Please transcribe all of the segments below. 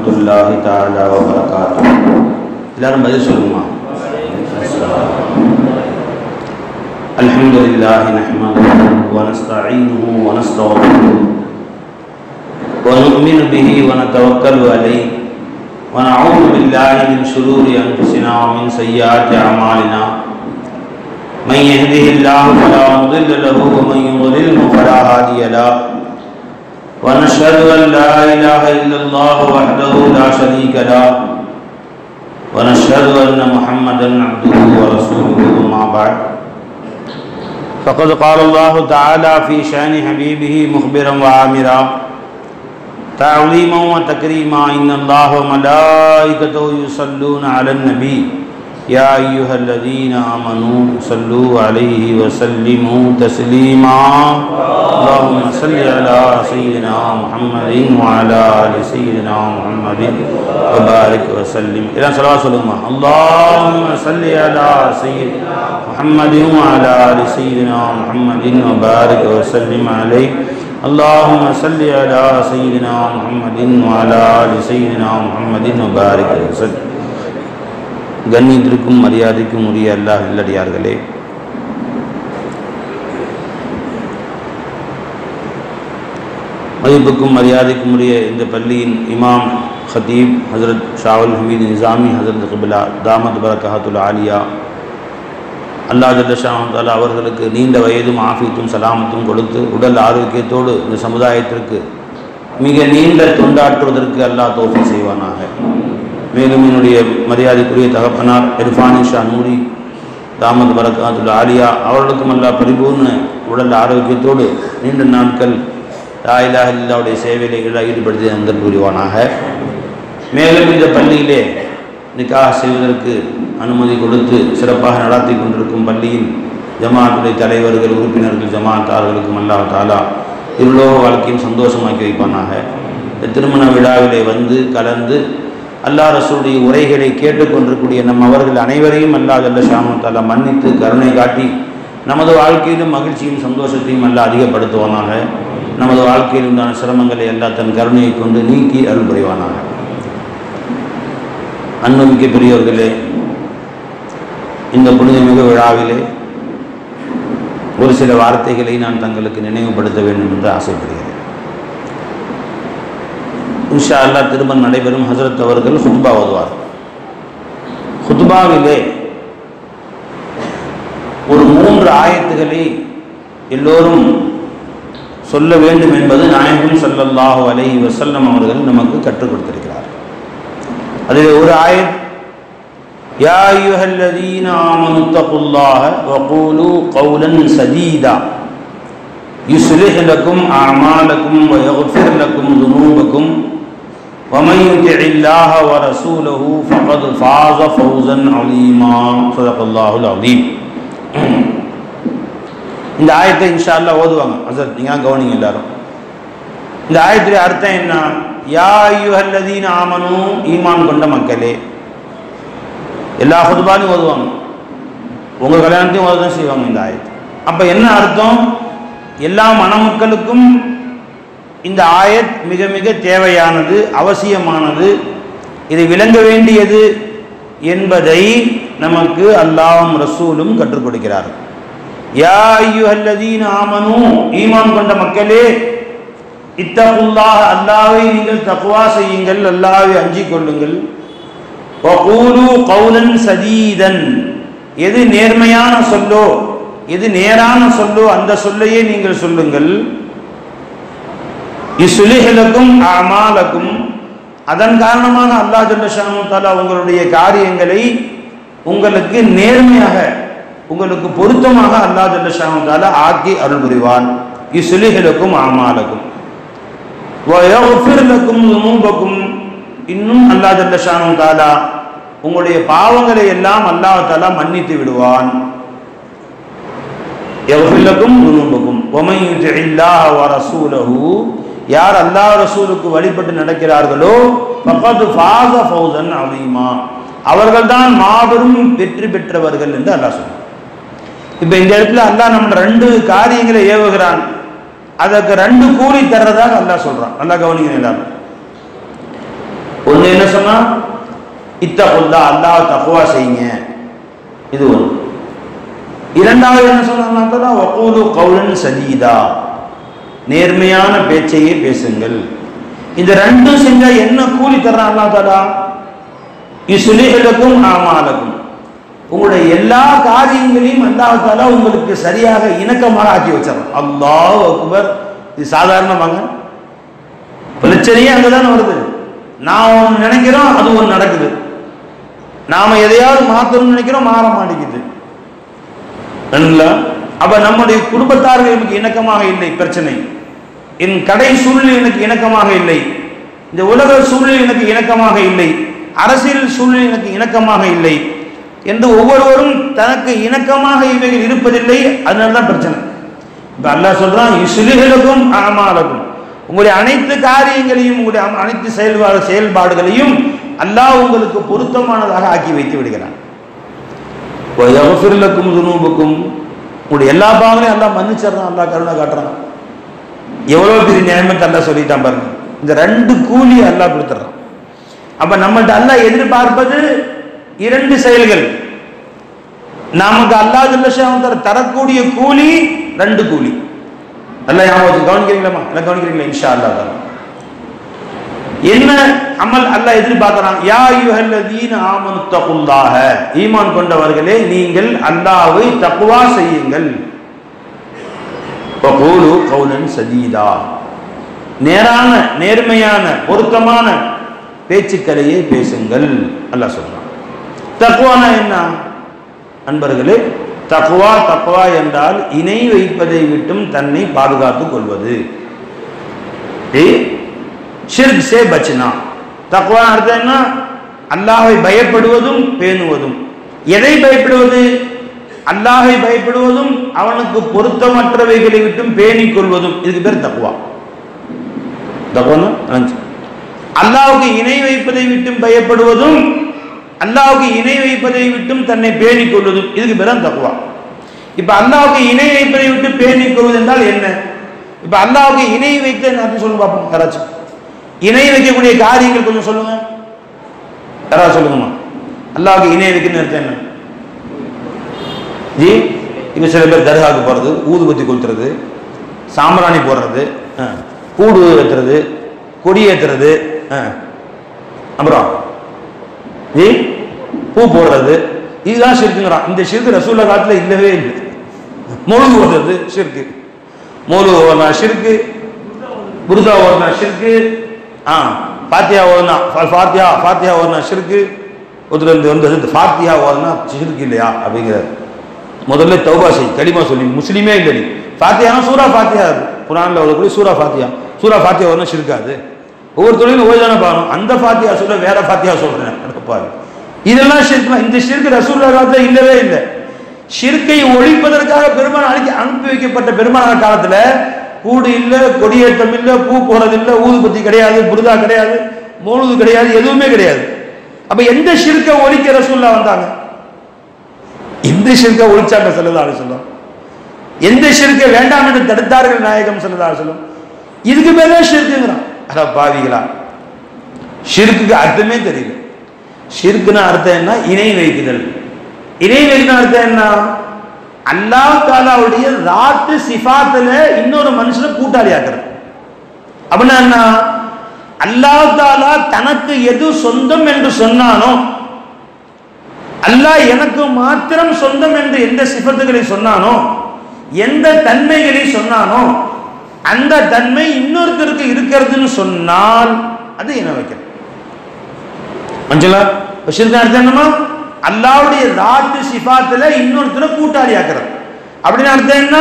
வரஹ்மத்துல்லாஹி தஆலா வ பரகாத்துஹு. எல்லாரும் பதில் சொல்லுமா? அல்ஹம்துலில்லாஹி நஹ்மதுஹு வ நஸ்தஈனுஹு வ நஸ்தக்ஃபிருஹு வ நு'மினு பிஹி வ நதவக்கலு அலைஹி வ நஅஊது பில்லாஹி மின் ஷுரூரி அன்ஃபுஸினா வ மின் ஸய்யிஆத்தி அமாலினா. من يهده الله فلا مضل له ومن يضلله فلا هادي له ونشهد أن لا إله إلا الله وحده لا شريك له ونشهد أن محمدا عبده ورسوله أما بعد فقد قال الله تعالى في شأن حبيبه مخبرا وآمرا تعظيما وتكريما إن الله وملائكته يصلون على النبي يا أيها الذين آمنوا صلوا عليه وسلموا تسليما اللهم صل على سيدنا محمد وعلى آل سيدنا محمد وبارك وسلم. إلى صلوات الله اللهم صل على سيدنا محمد وعلى آل سيدنا محمد وبارك وسلم عليه. اللهم صل على سيدنا محمد وعلى آل سيدنا محمد وبارك وسلم. கண்ணியத்திற்கும் மரியாதைக்கும் உரிய அல்லாஹ் நல்லடியார்களே, மதிப்புக்கும் மரியாதைக்கும் உரிய இந்த பள்ளியின் இமாம் ஹதீப் ஹசரத் ஷாவுல் ஹமீது நிசாமி ஹசரத் கிபிலா தாமத் பரகாத்துல் ஆலியா அல்லாஹ் ஜல்ல ஷானஹு தஆலா அவர்களுக்கு நீண்ட வயதும் ஆஃபியத்தும் சலாமத்தும் கொடுத்து உடல் ஆரோக்கியத்தோடு இந்த சமுதாயத்திற்கு மிக நீண்ட தொண்டாற்றுவதற்கு அல்லாஹ் தௌஃபீக் செய்வானாக. மேலும் என்னுடைய மரியாதைக்குரிய தகப்பனார் இர்ஃபானி ஷா நூரி தாமத் பரகாத்துல் ஆலியா அவர்களுக்கும் அல்லாஹ் பரிபூர்ண உடல் ஆரோக்கியத்தோடு நீண்ட நாட்கள் லா இலாஹ இல்லல்லாஹ்வுடைய சேவையில் ஈடுபடுத்தி அந்தர் புரிவானாக. மேலும் இந்த பள்ளியிலே நிக்காஹ் செய்வதற்கு அனுமதி கொடுத்து சிறப்பாக நடத்தி கொண்டிருக்கும் பள்ளியின் ஜமாத்துடைய தலைவர்கள், உறுப்பினர்கள், ஜமாத்தார்களுக்கும் அல்லாஹ் தஆலா இருளோக வாழ்க்கையும் சந்தோஷமாக்கி வைப்பானாக. இந்த திருமண விழாவிலே வந்து கலந்து அல்லாஹ் ரசூலுடைய உரைகளை கேட்டுக்கொண்டிருக்கூடிய நம் அவர்கள் அனைவரையும் அல்லாஹ் ஜல்ல ஷானஹு தஆலா மன்னித்து கருணை காட்டி நமது வாழ்க்கையிலும் மகிழ்ச்சியும் சந்தோஷத்தையும் அல்லாஹ் அதிகப்படுத்துவானாக. நமது வாழ்க்கையில் உண்டான சிரமங்களை அல்லாஹ் தன் கருணையை கொண்டு நீக்கி அருள் புரிவானாக. அன்புமிக்க பெரியோர்களே, இந்த புனிதமிகு விழாவிலே ஒரு சில வார்த்தைகளை நான் தங்களுக்கு நினைவுபடுத்த வேண்டும் என்று ஆசைப்படுகிறேன். இன்ஷா அல்லாஹ் திருமணம் நடைபெறும். ஹசரத் அவர்கள் ஹுத்பா ஓதுவார். ஹுத்பாவிலே ஒரு 3 ஆயத்துகளை எல்லோரும் சொல்ல வேண்டும் என்பது நாயகம் ஸல்லல்லாஹு அலைஹி வஸல்லம் அவர்கள் நமக்கு கற்றுக் கொடுத்திருக்கிறார். அதில் ஒரு ஆயத், யா அய்யுஹல்லதீன ஆமனு தகுல்லாஹ வகூலு கௌலன் சதீதா யுஸ்லிஹ் லக்கும் அஅமாலக்கும் வயக்ஃபிர் லக்கும் துனூபக்கும் வமன் யுதிஇல்லாஹ வரசூலஹு ஃபகத் ஃபாஸ ஃபௌஸன் அலீமா. ஸதகல்லாஹுல் அலீம். இந்த ஆயத்தை இன்ஷா அல்லாஹ் ஓதுவாங்க. ஹஸரத் நீங்க கவனிங்க எல்லாரும். இந்த ஆயத்துடைய அர்த்தம் என்ன? யா அய்யுஹல்லதீன ஆமனு, ஈமான் கொண்ட மக்களே. எல்லா ஹுத்பாலையும் ஓதுவாங்க, உங்க கல்யாணத்தையும் ஓததான் செய்வாங்க இந்த ஆயத்து. அப்ப என்ன அர்த்தம்? எல்லா மணமக்களுக்கும் இந்த ஆயத் மிக மிக தேவையானது, அவசியமானது, இதை விளங்க வேண்டியது என்பதை நமக்கு அல்லாஹ்வும் ரசூலும் கற்றுக் கொடுக்கிறார்கள். யா அய்யுஹல்லதீன ஆமனு, ஈமான் கொண்ட மக்களே, இத்தகுல்லாஹ், அல்லாஹ்வை நீங்கள் தக்வா செய்யுங்கள், அல்லாஹ்வை அஞ்சிக் கொள்ளுங்கள். வகூலு கௌலன் சதீதன், எது நேர்மையான சொல்லோ, எது நேரான சொல்லோ அந்த சொல்லையே நீங்கள் சொல்லுங்கள். யுஸ்லிஹ் லக்கும் அஅமாலக்கும், அதன் காரணமாக அல்லாஹ் ஜல்ல ஷானஹு தஆலா உங்களுடைய காரியங்களை உங்களுக்கு நேர்மையாக, உங்களுக்கு பொருத்தமாக அல்லாஹ் ஜல்ல ஷானஹு தஆலா ஆக்கி அருள் புரிவான். யுஸ்லிஹ் லக்கும் அஅமாலக்கும் வயக்ஃபிர் லக்கும் துனூபக்கும், இன்னும் அல்லாஹ் ஜல்ல ஷானஹு தஆலா உங்களுடைய பாவங்களை எல்லாம் அல்லாஹ் தஆலா மன்னித்து விடுவான். யக்ஃபிர் லக்கும் துனூபக்கும் வமன் யுதிஇல்லாஹ வரசூலஹு, யார் அல்லாஹ் ரசூலுக்கு வழிபட்டு நடக்கிறார்களோ ஃபகத் ஃபாஸ ஃபௌஸன் அலீமா, அவர்கள்தான் மாபெரும் வெற்றி பெற்றவர்கள் என்று அல்லாஹ் சொல்றான். இப்போ இந்த இடத்துல அல்லாஹ் நம்ம 2 காரியங்களை ஏவுகிறான். அதற்கு 2 கூலி தர்றதாக அல்லாஹ் சொல்றான். நல்லா கவனிங்க எல்லாரும். ஒன்று என்ன சொன்னா, இத்தகுல்லா, அல்லாஹ் தக்வா செய்யுங்க, இது ஒன்று. இரண்டாவது என்ன சொன்னா, வகூலு கௌலன் சதீதா, நேர்மையான பேச்சையே பேசுங்கள். இந்த ரெண்டும் செஞ்சா என்ன கூலி தர்றான் அல்லாஹ் தஆலா? யுஸ்லிஹுலக்கும் அமாலக்கும், உங்களுடைய எல்லா காரியங்களையும் அல்லாஹ் தஆலா உங்களுக்கு சரியாக இணக்கமாக ஆக்கி வச்சிடறான். அல்லாஹ் அக்பர். இது சாதாரணமாங்க, பிரச்சனையே அங்கதானே வருது. நான் ஒன்று நினைக்கிறோம், அது ஒன்று நடக்குது. நாம எதையாவது மாற்றணும்னு நினைக்கிறோம், மாற மாட்டேங்குது. அப்ப நம்முடைய குடும்பத்தார்கள் எனக்கு இணக்கமாக இல்லை, பிரச்சனை. என் கடை சூழ்நிலை எனக்கு இணக்கமாக இல்லை, இந்த உலக சூழ்நிலை எனக்கு இணக்கமாக இல்லை, அரசியல் சூழ்நிலை எனக்கு இணக்கமாக இல்லை என்று ஒவ்வொருவரும் தனக்கு இணக்கமாக இவைகள் இருப்பதில்லை. அதனால்தான் பிரச்சனை. இப்ப அல்லாஹ் சொல்றான், யுஸ்லிஹுலக்கும் அமாலக்கும், உங்களுடைய அனைத்து காரியங்களையும், உங்களுடைய அனைத்து செயல்பாடுகளையும் அல்லாஹ் உங்களுக்கு பொருத்தமானதாக ஆக்கி வைத்து விடுகிறான். வயஃபிர் லக்கும் துனூபக்கும், உங்களுடைய எல்லா பாவங்களையும் அல்லாஹ் மன்னிச்சிடறான், அல்லாஹ் கருணை காட்டுறான். எவ்வளவு பெரிய நியமத்தை அல்லாஹ் சொல்லிட்டான் பாருங்க. இந்த ரெண்டு கூலி அல்லாஹ் கொடுத்துறான். அப்ப நம்மள்ட்ட அல்லாஹ் எதிர்பார்ப்பது இரண்டு செயல்கள். நமக்கு அல்லாஹ் ஜல்லஷான் தரக்கூடிய கூலி ரெண்டு கூலி. அல்லாஹ் ஞாபகம் கவனிக்கிறீங்களா? எல்லாம் கவனிக்கிறீங்களா? இன்ஷா அல்லாஹ் தஆலா என்ன அமல் அல்லாஹ் எதிர்பார்க்கிறான்? யா அய்யுஹல்லதீன ஆமனு தகுல்லாஹ, ஈமான் கொண்டவர்களே நீங்கள் அல்லாஹ்வை தக்வா செய்யுங்கள். வகூலு கௌலன் சதீதா, நேரான நேர்மையான பொருத்தமான பேச்சுக்களையே பேசுங்கள் அல்லாஹ் சொல்றான். தக்வானா என்ன அன்பர்களே? தக்வா என்றால் இணை வைப்பதை விட்டும் தன்னை பாதுகாத்துக் கொள்வது. ஷிர்க் சே பச்னா. தக்வா அர்த்தம் என்ன? அல்லாஹ்வை பயப்படுவதும் பேணுவதும். எதை பயப்படுவது? அல்லாஹ்வை பயப்படுவதும் அவனுக்கு பொருத்தமற்றவைகளை விட்டும் பேணிக் கொள்வதும். இதுக்கு பேர் தக்வா. தக்வானா அல்லாஹ்வுக்கு இணை வைப்பதை விட்டும் பயப்படுவதும், அல்லாஹ்வுக்கு இணை வைப்பதை விட்டும் தன்னை பேணிக் கொள்வதும், இதுக்கு பேர் தக்வா. இப்ப அல்லாஹ்வுக்கு இணை வைப்பதை விட்டு பேணிக் கொள்வது என்றால் என்ன? இப்ப அல்லாஹ்வுக்கு இணை வைத்து என்ன சொல்லுங்க பார்ப்போம். யாராச்சும் இணை வைக்கக்கூடிய காரியங்கள் கொஞ்சம் சொல்லுங்க. யாராவது சொல்லுங்கம்மா. அல்லாஹ்வுக்கு இணை வைக்கணும்னு அர்த்தம் என்ன? ஜி, இப்ப சில பேர் தர்காவுக்கு போறது, ஊதுபத்தி கொளுத்துறது, சாம்பிராணி போடுறது, கூடு ஏற்றுறது, கொடி ஏற்றுறது, அப்புறம் ஜி பூ போடுறது, இதுதான் ஷிர்க்குங்கிறான். இந்த ஷிர்க் ரசூலுல்லாஹ் காலத்துல இல்லவே இல்லை. மௌலூது ஓதுறது ஷிர்க்கு, மௌலூது ஓதுனா ஷிர்க்கு, புர்தா ஓதுனா ஷிர்க்கு, ஃபாத்தியா ஓதுனா ஃபாத்தியா ஓதுனா ஷிர்க்கு. ஒருத்தர் வந்து ஃபாத்தியா ஓதுனா ஷிர்க் இல்லையா அப்படிங்கிறார். முதல்ல தௌபா செய், கலிமா சொல்லி, முஸ்லீமே இல்லை நீ. ஃபாத்தியானா சூரா ஃபாத்தியா, குர்ஆன்ல ஓதக்கூடிய சூரா ஃபாத்தியா ஓதுனா ஷிர்க்காது. ஒவ்வொரு தொழிலும் ஓய்தானே பாக்கணும். அந்த ஃபாத்தியா சொல்ல வேற ஃபாத்தியா சொல்றேன் பாரு. இதெல்லாம் ஷிர்க். இந்த ஷிர்க் ரசூலுல்லாஹ் காலத்துல இல்லவே இல்லை. ஷிர்க்கை ஒழிப்பதற்காக பெருமானாருக்கு அனுப்பி வைக்கப்பட்ட பெருமானார் காலத்துல கூடு இல்ல, கொடியேற்றம் இல்ல, பூ போறது இல்ல, ஊதுபத்தி கிடையாது, புர்தா கிடையாது, மௌலூது கிடையாது, எதுவுமே கிடையாது. அப்ப எந்த ஷிர்க்கை ஒழிக்க ரசூலுல்லாஹ் வந்தாங்க? எந்த ஷிர்க்கை ஒழிச்சாங்க ஸல்லல்லாஹு அலைஹி வஸல்லம்? எந்த ஷிர்க்கை வேண்டாம் என்று தடுத்தார்கள் நாயகம் ஸல்லல்லாஹு அலைஹி வஸல்லம்? இதுக்கு பேர் தான் ஷிர்க்குங்கிறான். அட பாவிகளா, ஷிர்க்குக்கு அர்த்தமே தெரியல. ஷிர்க்குனா அர்த்தம் என்ன? இணை வைக்குதல். இணை வைக்கணும் அர்த்தம் என்ன? அல்லாஹ் தஆலாவுடைய ذات சிஃபாத்துல இன்னொரு மனுஷனை கூட்டாளி ஆக்குறது. அப்படின்னா என்ன? அல்லாஹ் தஆலா தனக்கு எது சொந்தம் என்று சொன்னானோ, அல்லாஹ் எனக்கு மாத்திரம் சொந்தம் என்று எந்த சிஃபத்துகளை சொன்னானோ, எந்த தன்மைகளை சொன்னானோ, அந்த தன்மை இன்னொருத்தருக்கு இருக்கிறதுன்னு சொன்னால் அது என்ன வைக்கிறது? மஞ்சளா ஷிர்க் அர்த்தம் என்னமா? அல்லாஹ்வுடைய ذات சிஃபாத்துல இன்னொருத்தரை கூட்டாளி ஆக்குறது. அப்படின்னு அர்த்தம் என்ன?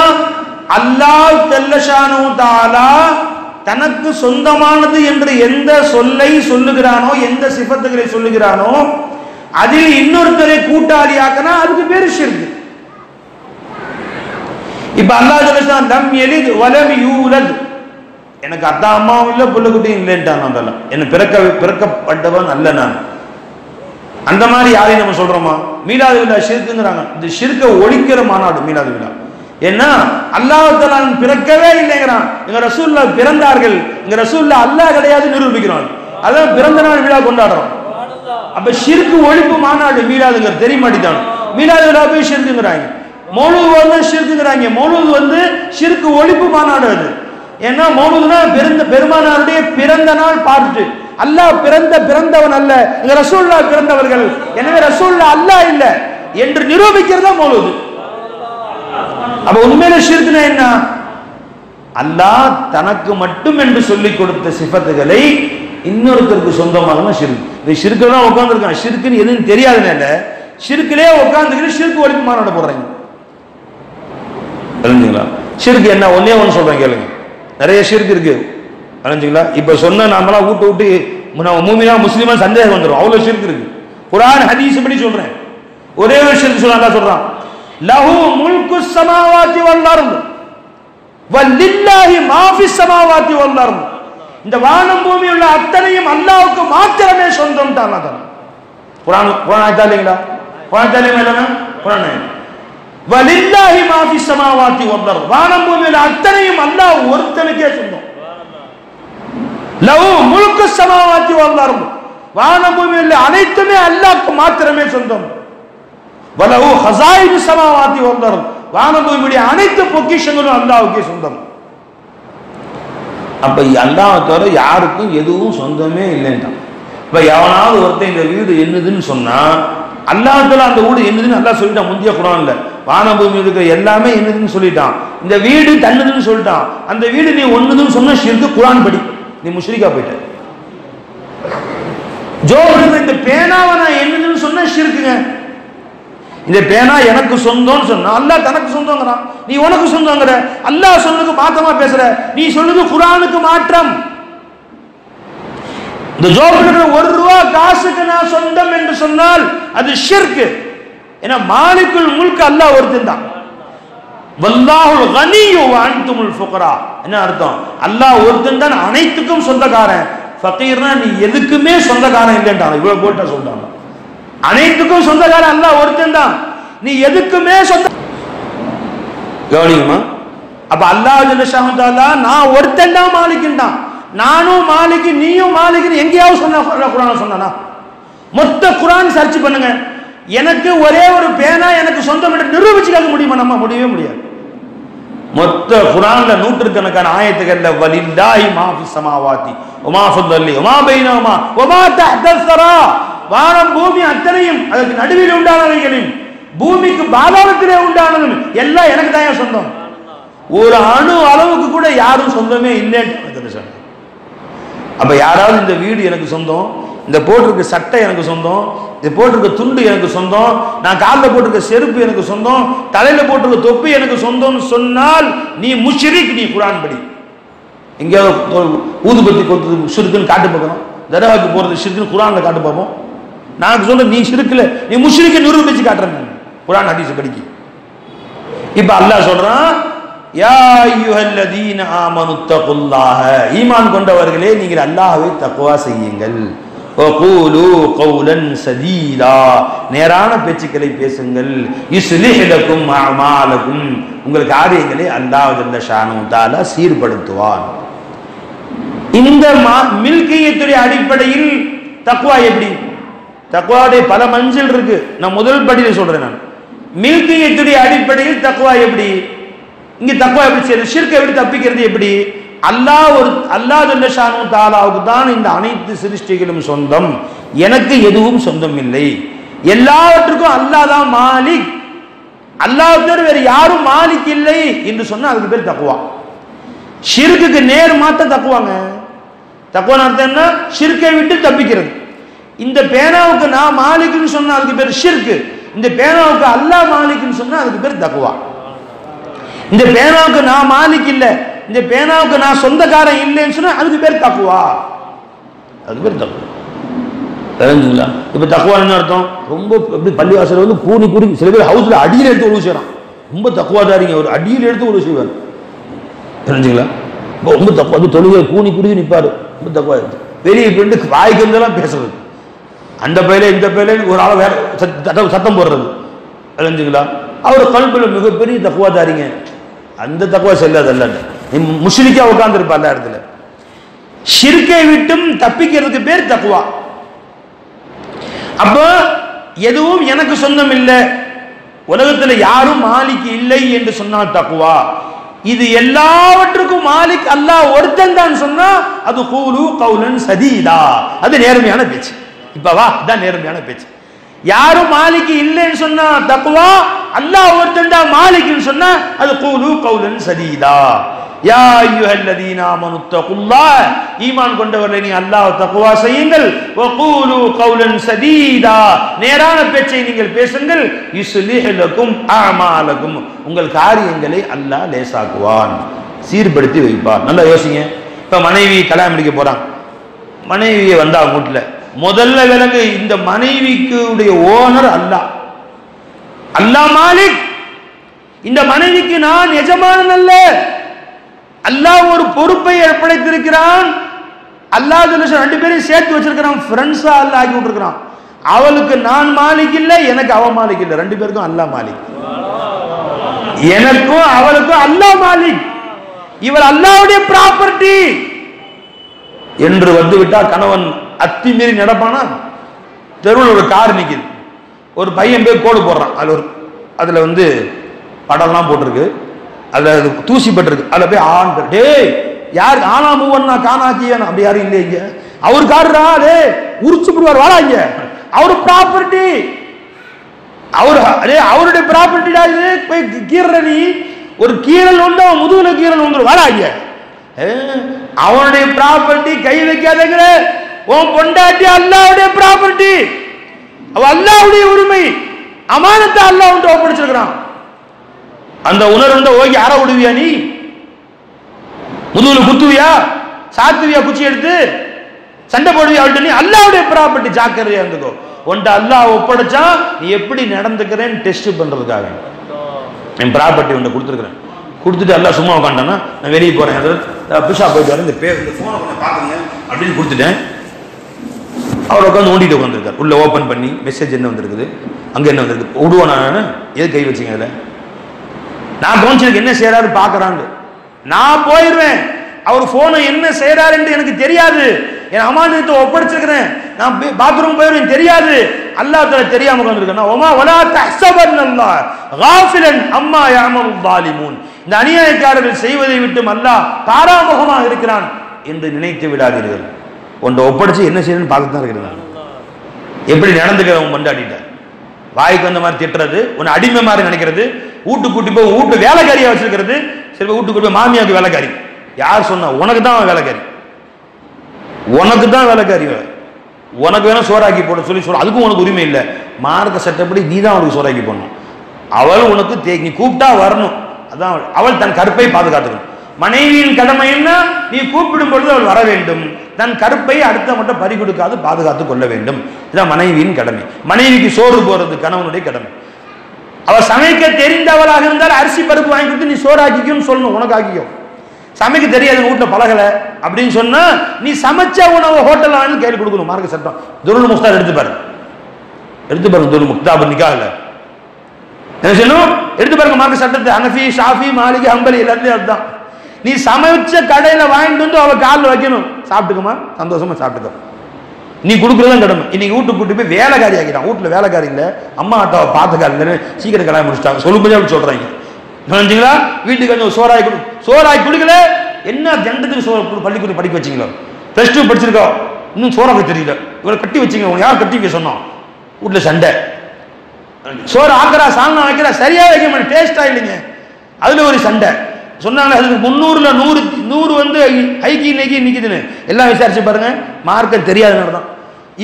அல்லாஹ் ஜல்லஷானு தஆலா தனக்கு சொந்தமானது என்று எந்த சொல்லை சொல்லுகிறானோ, எந்த சிஃபத்துகளை சொல்லுகிறானோ, அதில் இன்னொருத்தரை கூட்டாளி ஆக்கினா அதுக்கு பேரு ஷிர்க். இப்ப அல்லாஹ் ஜல்லஷான் லம் யலித் வலம் யூலத், எனக்கு அத்தா அம்மாவும் இல்லை புள்ள குட்டியும் இல்லைன்ட்டான். அதெல்லாம் என்ன பிறக்கப்பட்டவன் அல்ல நான். அந்த மாதிரி யாரையும் நம்ம சொல்றோமா? மீலாது விழா ஷிர்க்குங்கிறாங்க. இந்த ஷிர்க்கை ஒழிக்கிற மாநாடு மீலாது விழா. ஏன்னா அல்லாஹ் தஆலா பிறக்கவே இல்லைங்கிறான். எங்க ரசூலுல்லாஹ் பிறந்தார்கள், எங்க ரசூலுல்லாஹ் அல்லாஹ் கிடையாது நிரூபிக்கிறான். அதான் பிறந்த நாள் விழா கொண்டாடுறோம். அப்ப ஷிர்க் ஒழிப்பு மாநாடு மீலாதுங்கிறது தெரிய மாட்டேங்கிறாங்க. மீலாது விழா போய் ஷிர்க்குங்கிறாங்க, மௌலூத் வந்து ஷிர்க்குங்கிறாங்க. மௌலூத் வந்து ஷிர்க் ஒழிப்பு மாநாடு அது. ஏன்னா மௌலூத்னா பெருமானாருடைய பிறந்த நாள் பார்த்து, அல்லாஹ் பிறந்தவன் அல்ல, இங்க ரசூலுல்லாஹ் பிறந்தவர்கள், எனவே ரசூலுல்லாஹ் அல்லாஹ் இல்ல என்று நிரூபிக்கிறதா மௌலூத். அப்ப உண்மையில ஷிர்க்னா என்ன? அல்லாஹ் தனக்கு மட்டும் என்று சொல்லிக் கொடுத்த சிஃபத்துகளை இன்னொருத்தருக்கு சொந்தமாக ஷிர்க். இந்த ஷிர்க்ல தான் உட்கார்ந்துருக்கான். ஷிர்க்குன்னு எதுன்னு தெரியாதுனால ஷிர்க்லே உட்கார்ந்துக்கிட்டு ஷிர்க் ஒழிப்பு மாநாடு போடுறாங்க. தெரிஞ்சுங்களா? ஷிர்க் என்ன? ஒன்னே ஒன்று சொல்றேன் கேளுங்க. நிறைய ஷிர்க் இருக்கு. தெரிஞ்சுங்களா? இப்ப சொன்ன நாமெல்லாம் விட்டு மூமினா முஸ்லிமா சந்தேகம் வந்துடும். அவ்வளவு ஷிர்க் இருக்கு. குர்ஆன் ஹதீஸ் படி சொல்றேன். ஒரே ஒரு ஷிர்க் அல்லாஹ் சொல்றான், லஹு முல்கு ஸமாவாதி வல் அர்த் வலில்லாஹி மா ஃபிஸ் ஸமாவாதி வல் அர்த். இந்த வானம் பூமி உள்ள அத்தனையும் அல்லாஹ்வுக்கு மாத்திரமே சொந்தம் தான். குர்ஆன் ஆயத்தா இல்லைங்களா? குர்ஆன் தெரியுமா இல்லைன்னா? குர்ஆன் வலில்லாஹி மா ஃபிஸ் ஸமாவாதி வல் அர்த். வானம் பூமி உள்ள அத்தனையும் அல்லாஹ் ஒருத்தனுக்கே சொந்தம். லஹு முல்கு ஸமாவாதி வல் அர்த். வானம் பூமி உள்ள அனைத்துமே அல்லாஹ்வுக்கு மாத்திரமே சொந்தம். வலஹு ஹஸாயினு ஸமாவாதி வல் அர்த். வானம் பூமியுடைய அனைத்து பொக்கிஷங்களும் அல்லாஹ்வுக்கே சொந்தம். அப்ப அல்லாஹ்வை தவிர யாருக்கும் எதுவும் சொந்தமே இல்லைன்றான். இப்ப எவனாவது ஒருத்தன் இந்த வீடு என்னதுன்னு சொன்னா அல்லாஹ்வுல அந்த வீடு என்னதுன்னு அல்லாஹ் சொல்லிட்டான். முந்திய குர்ஆன்ல வானம் பூமி இருக்கிற எல்லாமே என்னதுன்னு சொல்லிட்டான். இந்த வீடு தன்னதுன்னு சொல்லிட்டான். அந்த வீடு நீ ஒண்ணுதுன்னு சொன்ன ஷிர்க். குர்ஆன் படி நீ முஷ்ரிக்கா போயிட்ட. இந்த பேனாவை நான் என்னதுன்னு சொன்ன ஷிர்க்குங்க. இந்த பேனா எனக்கு சொந்தம்னு சொன்னா அல்லாஹ் தனக்கு சொந்தங்கிறான், நீ உனக்கு சொந்தங்கிற. அல்லாஹ் சொன்னதுக்கு மாற்றமா பேசுற. நீ சொல்லுது குர்ஆனுக்கு மாற்றம். இந்த ஜோபுக்கு ₹1 காசுக்கு நான் சொந்தம் என்று சொன்னால் அது ஷிர்க். ஏன்னா மாலிகுல் முல்க் அல்லாஹ் ஒருத்தன் தான். வல்லாஹுல் கனியு வ அன்துமுல் ஃபுகரா. என்ன அர்த்தம்? அல்லாஹ் ஒருத்தன் தான் அனைத்துக்கும் சொந்தக்காரன். ஃபகீர்னா நீ எதுக்குமே சொந்தக்காரன் இல்லைன்றான். இவ்வளவு போட்டா சொல்றாங்க. அனைத்துக்கும் சொந்தக்காரன் அல்லாஹ் ஒருத்தன் தான், நீ எதுக்குமே சொந்த. கவனிக்குமா? அப்ப அல்லாஹ் ஜல்லஷாஹு தஆலா நான் ஒருத்தன் தான் மாலிக்கின் தான், நானும் மாலிக்கு நீயும் மாலிக்கு எங்கேயாவது சொன்னா குர்ஆன் சொன்னானா? மொத்த குர்ஆன் சர்ச் பண்ணுங்க. எனக்கு ஒரே ஒரு பேனா எனக்கு சொந்தம் என்று நிரூபிச்சு காட்ட முடியுமா? நம்ம முடியவே முடியாது. மொத்த குர்ஆன்ல நூற்றுக்கணக்கான ஆயத்துகள்ல வலில்லாஹி மா ஃபிஸ் ஸமாவாதி வ மா ஃபில் அர்தி வ மா பைனஹுமா வ மா தஹ்தஸ் ஸரா. வானம் பூமி அத்தனையும் அதற்கு நடுவில் உண்டானவைகளையும் பூமிக்கு பாதாளத்திலே உண்டானதும் எல்லாம் எனக்கு தான் சொந்தம். ஒரு அணு அளவுக்கு கூட யாரும் சொந்தமே இல்லைன்னு. அப்ப யாராவது இந்த வீடு எனக்கு சொந்தம், இந்த போட்டிருக்க சட்டை எனக்கு சொந்தம், இது போட்டிருக்க துண்டு எனக்கு சொந்தம், நான் காலில் போட்டிருக்க செருப்பு எனக்கு சொந்தம், தலையில போட்டிருக்க தொப்பி எனக்கு சொந்தம்னு சொன்னால் நீ முஷ்ரிக். நீ குர்ஆன் படி. எங்கேயாவது ஊதுபத்தி கொடுத்தது ஷிர்க்குன்னு காட்டு பார்க்கணும், தர்காவுக்கு போறது ஷிர்க்குன்னு குர்ஆன்ல காட்டு பார்ப்போம். நான் சொல்ல நீ ஷிர்க்ல நீ முஷ்ரிக்கை நிரூபிச்சு காட்டுறேன் குர்ஆன் ஹதீஸ் படிக்க. இப்ப அல்லாஹ் சொல்றான், யா அய்யுஹல்லதீன ஆமனுத்தகுல்லாஹ. ஈமான் கொண்டவர்களே நீங்கள் அல்லாஹ்வை தக்வா செய்யுங்கள். வகூலு கௌலன் சதீதா. நேரான பேச்சுக்களை பேசுங்கள். யுஸ்லிஹ் லக்கும் அமாலக்கும். உங்கள் காரியங்களை அல்லாஹ் ஜல்லஷானு தஆலா சீர்படுத்துவான். இந்த மில்கியத்துடைய அடிப்படையில் தக்வா எப்படி? தக்வாவுடைய பல மஞ்சள் இருக்கு. நான் முதல் படியில சொல்றேன். நான் மில்கியத்துடைய அடிப்படையில் தக்வா எப்படி? இங்க தக்வா எப்படி செய்யறது? ஷிர்க் எப்படி தப்பிக்கிறது? எப்படி? அல்லாஹ் ஜல்லஷானு தஆலாவுக்கு தான் இந்த அனைத்து சிருஷ்டிகளும் சொந்தம், எனக்கு எதுவும் சொந்தம் இல்லை. எல்லாவற்றுக்கும் அல்லாஹ் தான் மாலிக். அல்லாஹ் தவிர வேற யாரும் மாலிக் இல்லை என்று சொன்னா அதுக்கு பேர் தக்வா. ஷிர்க்குக்கு நேர் மாத்த தக்வாங்க. தக்வான அர்த்தம் என்ன? ஷிர்க்கை விட்டு தப்பிக்கிறது. இந்த பேனாவுக்கு நான் மாலிக்னு சொன்னா அதுக்கு பேர் ஷிர்க். இந்த பேனாவுக்கு அல்லாஹ் மாலிக்னு சொன்னா அதுக்கு பேர் தக்வா. இந்த பேனாவுக்கு நான் மாலிக் இல்ல, இந்த பேனாவுக்கு நான் சொந்தக்காரன் இல்லைன்னு சொன்னா அதுக்கு பேர் தக்வா. அதுக்கு பேர் தக்வா. தெரிஞ்சுங்களா? இப்ப தக்வா என்ன அர்த்தம்? ரொம்ப எப்படி பள்ளிவாசல வந்து கூனி கூடி சில பேர் ஹவுஸ்ல அடியில் எடுத்து உழவு செய்யறான். ரொம்ப தக்வாதாரிங்க, ஒரு அடியில் எடுத்து உழவு செய்வார். தெரிஞ்சுங்களா? ரொம்ப தக்வா. அது தொழுகை கூனி குடி நிற்பாரு. ரொம்ப தக்வா இருக்கு. வெளியே போயிட்டு வாய்க்கு வந்தெல்லாம் பேசுறது, அந்த பயில இந்த பயில ஒரு ஆளை வேற சத்தம் போடுறது. தெரிஞ்சுங்களா? அவர் கல்புல மிகப்பெரிய தக்வாதாரிங்க. அந்த தக்வா செல்லாது. அல்ல முஷ்ரிக்கா உட்கார்ந்து இருப்பா அந்த இடத்துல. ஷிர்கை விட்டும் தப்பிக்கிறதுக்கு பேர் தக்வா. அப்போ எதுவும் எனக்கு சொந்தம் இல்லை, உலகத்தில் யாரும் மாலிக் இல்லை என்று சொன்னால் தக்வா. இது எல்லாவற்றுக்கும் மாலிக் அல்லாஹ் ஒருத்தன் தான் சொன்னா அது கூலு கௌலன் சதீதா, அது நேர்மையான பேச்சு. இப்ப வா, தான் நேர்மையான பேச்சு. யாரும் மாலிக் இல்லைன்னு சொன்னா தக்வா, அல்லாஹ் ஒருத்தன் தான் மாலிக்னு சொன்னா அது கூலு கௌலன் சதீதா. யா அய்யுஹல்லதீன ஆமனு தகுல்லாஹ், ஈமான் கொண்டவர்களே நீ அல்லாஹ்வை தக்வா செய்யுங்கள். வகூலு கௌலன் சதீதா, நேரான பேச்சை நீங்கள் பேசுங்கள். யுஸ்லிஹ் லகும் அமாலகும், உங்கள் காரியங்களை அல்லாஹ் லேசாக்குவான், சீர்படுத்தி வைப்பார். நல்லா யோசிங்க. இப்ப மனைவி கல்யாணம் முடிக்க போறான், மனைவியை வந்தா வீட்டுல முதல்ல விலங்கு இந்த மனைவிக்கு ஓனர் அல்லாஹ், அல்லாஹ் மாலிக். இந்த மனைவிக்கு நான் எஜமானன் அல்ல, அல்லாஹ் ஒரு பொறுப்பை ஏற்படுத்தியிருக்கிறான். அல்லாஹ் ரெண்டு பேரையும் சேர்த்து வச்சிருக்கிறான், ஃப்ரெண்ட்ஸா அல்லாஹ் ஆக்கி விட்டுருக்கிறான். அவளுக்கு நான் மாலிக் இல்லை, எனக்கு அவ மாலிக் இல்லை, ரெண்டு பேருக்கும் அல்லாஹ் மாலிக். எனக்கும் அவளுக்கும் அல்லாஹ் மாலிக். இவர் அல்லாஹ்வுடைய ப்ராப்பர்ட்டி என்று வந்து விட்டா கணவன் அத்துமீறி நடப்பானா? தெருவில் ஒரு கார் நிக்குது, ஒரு பையன் போய் கோடு போடுறான், அதுல வந்து படம்லாம் போட்டிருக்கு, அதுல தூசி பட்டிருக்கு, அதுல போய் ஆன் டே யாரு ஆனா மூவன்னா காணாக்கியா, அப்படி யாரும் இல்லை இங்க, அவரு காருடா, டே உரிச்சு போடுவார் வாடா இங்க, அவரு ப்ராப்பர்ட்டி, அவருடைய ப்ராப்பர்ட்டிடா இது. போய் கீரல நீ, ஒரு கீரல் உண்டு, அவன் முதுகுல கீரல் உண்டு, வாடா இங்க, அவனுடைய ப்ராப்பர்ட்டி கை வைக்காதங்கிற. உன் பொண்டாட்டி அல்லாஹ்வுடைய ப்ராப்பர்ட்டி, அவ அல்லாஹ்வுடைய உரிமை, அமானத்தை அல்லாஹ் வந்து ஒப்படைச்சிருக்கிறான். அந்த உணர்வு ஓகே அற விடுவியா, நீ முதுகுல குத்துவியா, சாத்துவியா, குச்சி எடுத்து சண்டை போடுவியா அவள்கிட்ட? நீ அல்லாஹ்வுடைய ப்ராப்பர்ட்டி, ஜாக்கிரதையா இருந்துக்கோ. உன்ட்ட அல்லாஹ் ஒப்படைச்சா நீ எப்படி நடந்துக்கிறேன்னு டெஸ்ட் பண்றதுக்காக என் ப்ராப்பர்ட்டி உன்னை கொடுத்துருக்கிறேன். கொடுத்துட்டு எல்லாம் சும்மா உட்காண்டானா நான் வெளியே போறேன், பிஷா போயிட்டு வரேன், இந்த போனை கொஞ்சம் பாக்குங்க அப்படின்னு கொடுத்துட்டேன். அவர் உட்காந்து ஓண்டிட்டு உட்காந்துருக்கார். உள்ள ஓப்பன் பண்ணி மெசேஜ் என்ன வந்திருக்குது, அங்க என்ன வந்திருக்கு, விடுவோம் நான் எது கை வச்சிங்க அதுல, நான் கவனிச்சிருக்கு என்ன செய்யறாரு பாக்குறான்னு. நான் போயிருவேன், அவர் போனை என்ன செய்யறாருன்னு எனக்கு தெரியாது, என் அமானியத்தை ஒப்படைச்சிருக்கிறேன், நான் பாத்ரூம் போயிருவேன் தெரியாது, அல்லாஹ் தஆலா தெரியாம உட்கார்ந்திருக்கேன். ஒமா வலா தஹ்ஸபன்னல்லாஹ் காஃபிலன் அம்மா யஅமலு ஸாலிமூன், இந்த அநியாயக்காரர்கள் செய்வதை விட்டு அல்லாஹ் பாராமுகமாக இருக்கிறான் என்று நினைத்து விடாதீர்கள். உன்னை ஒப்படைச்சு என்ன செய்யணும்னு பார்த்துட்டு தான் இருக்கிறேன். எப்படி நடந்துக்கிற உன் கொண்டாடிட்ட, வாய்க்கு வந்த மாதிரி திட்டுறது, உன்னை அடிமை மாதிரி நினைக்கிறது, வீட்டு கூட்டி போய் வீட்டு வேலைக்காரியா வச்சிருக்கிறது. சரி, வீட்டு கூட்டி போய் மாமியாவுக்கு வேலைக்காரி. யார் சொன்னா? உனக்கு தான் வேலைக்காரி, உனக்கு தான் வேலைக்காரி. உனக்கு வேணா சோறாக்கி போட சொல்லி சொல்ல, அதுக்கும் உனக்கு உரிமை இல்லை. மார்க்க சட்டப்படி நீ தான் உனக்கு சோறாக்கி போடணும். அவள் உனக்கு நீ கூப்பிட்டா வரணும், அதான் அவள் தன் கற்பை பாதுகாத்துக்கணும். மனைவியின் கடமை என்ன? நீ கூப்பிடும் பொழுது அவள் வர வேண்டும், தன் கற்பை அடுத்த மட்டும் பறி கொடுக்காது பாதுகாத்துக் கொள்ள வேண்டும். இதுதான் மனைவியின் கடமை. மனைவிக்கு சோறு போறது கணவனுடைய கடமை. அவள் சமைக்க தெரிந்தவளாக இருந்தால் அரிசி பருப்பு வாங்கி கொடுத்து நீ சோறாக்கிக்கும் சொல்லணும், உனக்கு ஆக்கிக்கோ. சமைக்க தெரியாது, வீட்டில் பழகல அப்படின்னு சொன்னா நீ சமைச்ச உணவு ஹோட்டல் வாங்கி கையில் கொடுக்கணும். மார்க்க சட்டம் துருள் முக்தார் எடுத்து பாருங்க, துருள் முக்தாப் நிக்காஹ்ல என்ன செய்யணும் எடுத்து பாருங்க. மார்க்க சட்டத்தை ஹனஃபி, ஷாஃபி, மாலிகி, ஹம்பலி எல்லாத்தையும் அதுதான். நீ சமைச்ச கடையில வாங்கிட்டு வந்து அவ காலில் வைக்கணும், சாப்பிட்டுக்குமா சந்தோஷமா சாப்பிட்டுக்கோ, நீ கொடுக்குறதான் கடமை. இன்னைக்கு வீட்டுக்கு கூட்டு போய் வேலைக்காரி ஆக்கிட்டான். வீட்டுல வேலைக்காரி இல்ல, அம்மா அத்தாவை பார்த்துக்காரு இல்லைன்னு சீக்கிரம் கல்யாணம் முடிச்சிட்டாங்க. சொல்லும்போது அப்படி சொல்றாங்க. நினைச்சிங்களா? வீட்டுக்கு வந்து சோறாய் கொடு, சோறாய் கொடுக்கல என்ன ஜண்டத்துக்கு பள்ளிக்கூடம் படிக்க வச்சிங்களோ, பிளஸ் 2 படிச்சிருக்கோம், இன்னும் சோறாக்க தெரியல, இவரை கட்டி வச்சிங்க, யார் கட்டி வைக்க சொன்னோம்? வீட்டுல சண்டை. சோறு ஆக்கிறா, சால்னா வைக்கிறா, சரியா வைக்க மாட்டேன், டேஸ்டா இல்லைங்க, அதுல ஒரு சண்டை. சொன்னாங்க அதுக்கு 300ல 100 வந்து ஹைக்கி நெக்கி நிக்குதுன்னு எல்லாம் விசாரிச்சு பாருங்க. மார்க்கம் தெரியாதனால தான்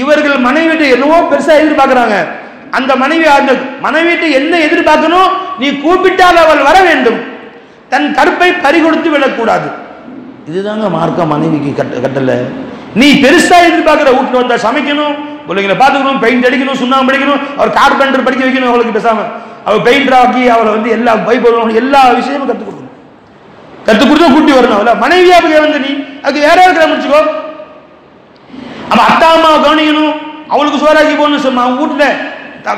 இவர்கள் மனைவிட்டு என்னவோ பெருசா எதிர்பார்க்கிறாங்க. அந்த மனைவிட்டு என்ன எதிர்பார்க்கணும்? நீ கூப்பிட்டால் அவள் வர வேண்டும், தன் கற்பை பறிகொடுத்து விடக்கூடாது. இதுதாங்க மார்க்கம் மனைவிக்கு கட்டல. நீ பெருசா எதிர்பார்க்கிற, வீட்டுல வந்தா சமைக்கணும், பிள்ளைங்களை பார்த்துக்கணும், பெயிண்ட் அடிக்கணும், சுண்ணாம்பு அடிக்கணும், அவர் கார்பெண்டர் படிக்க வைக்கணும், அவளுக்கு பேசாம அவள் பெயிண்டர் ஆக்கி அவளை வந்து எல்லா பைபிள் எல்லா விஷயமும் கற்றுக் கொடுக்கணும். கற்றுக் கொடுத்தா கூட்டி வரணும். அவளை மனைவியாவுக்கு வந்து நீ அதுக்கு வேற இருக்கிற முடிச்சுக்கோ. அப்ப அத்தா அம்மாவை கவனிக்கணும், அவளுக்கு சோறாக்கி போடணும். அவன் வீட்டுல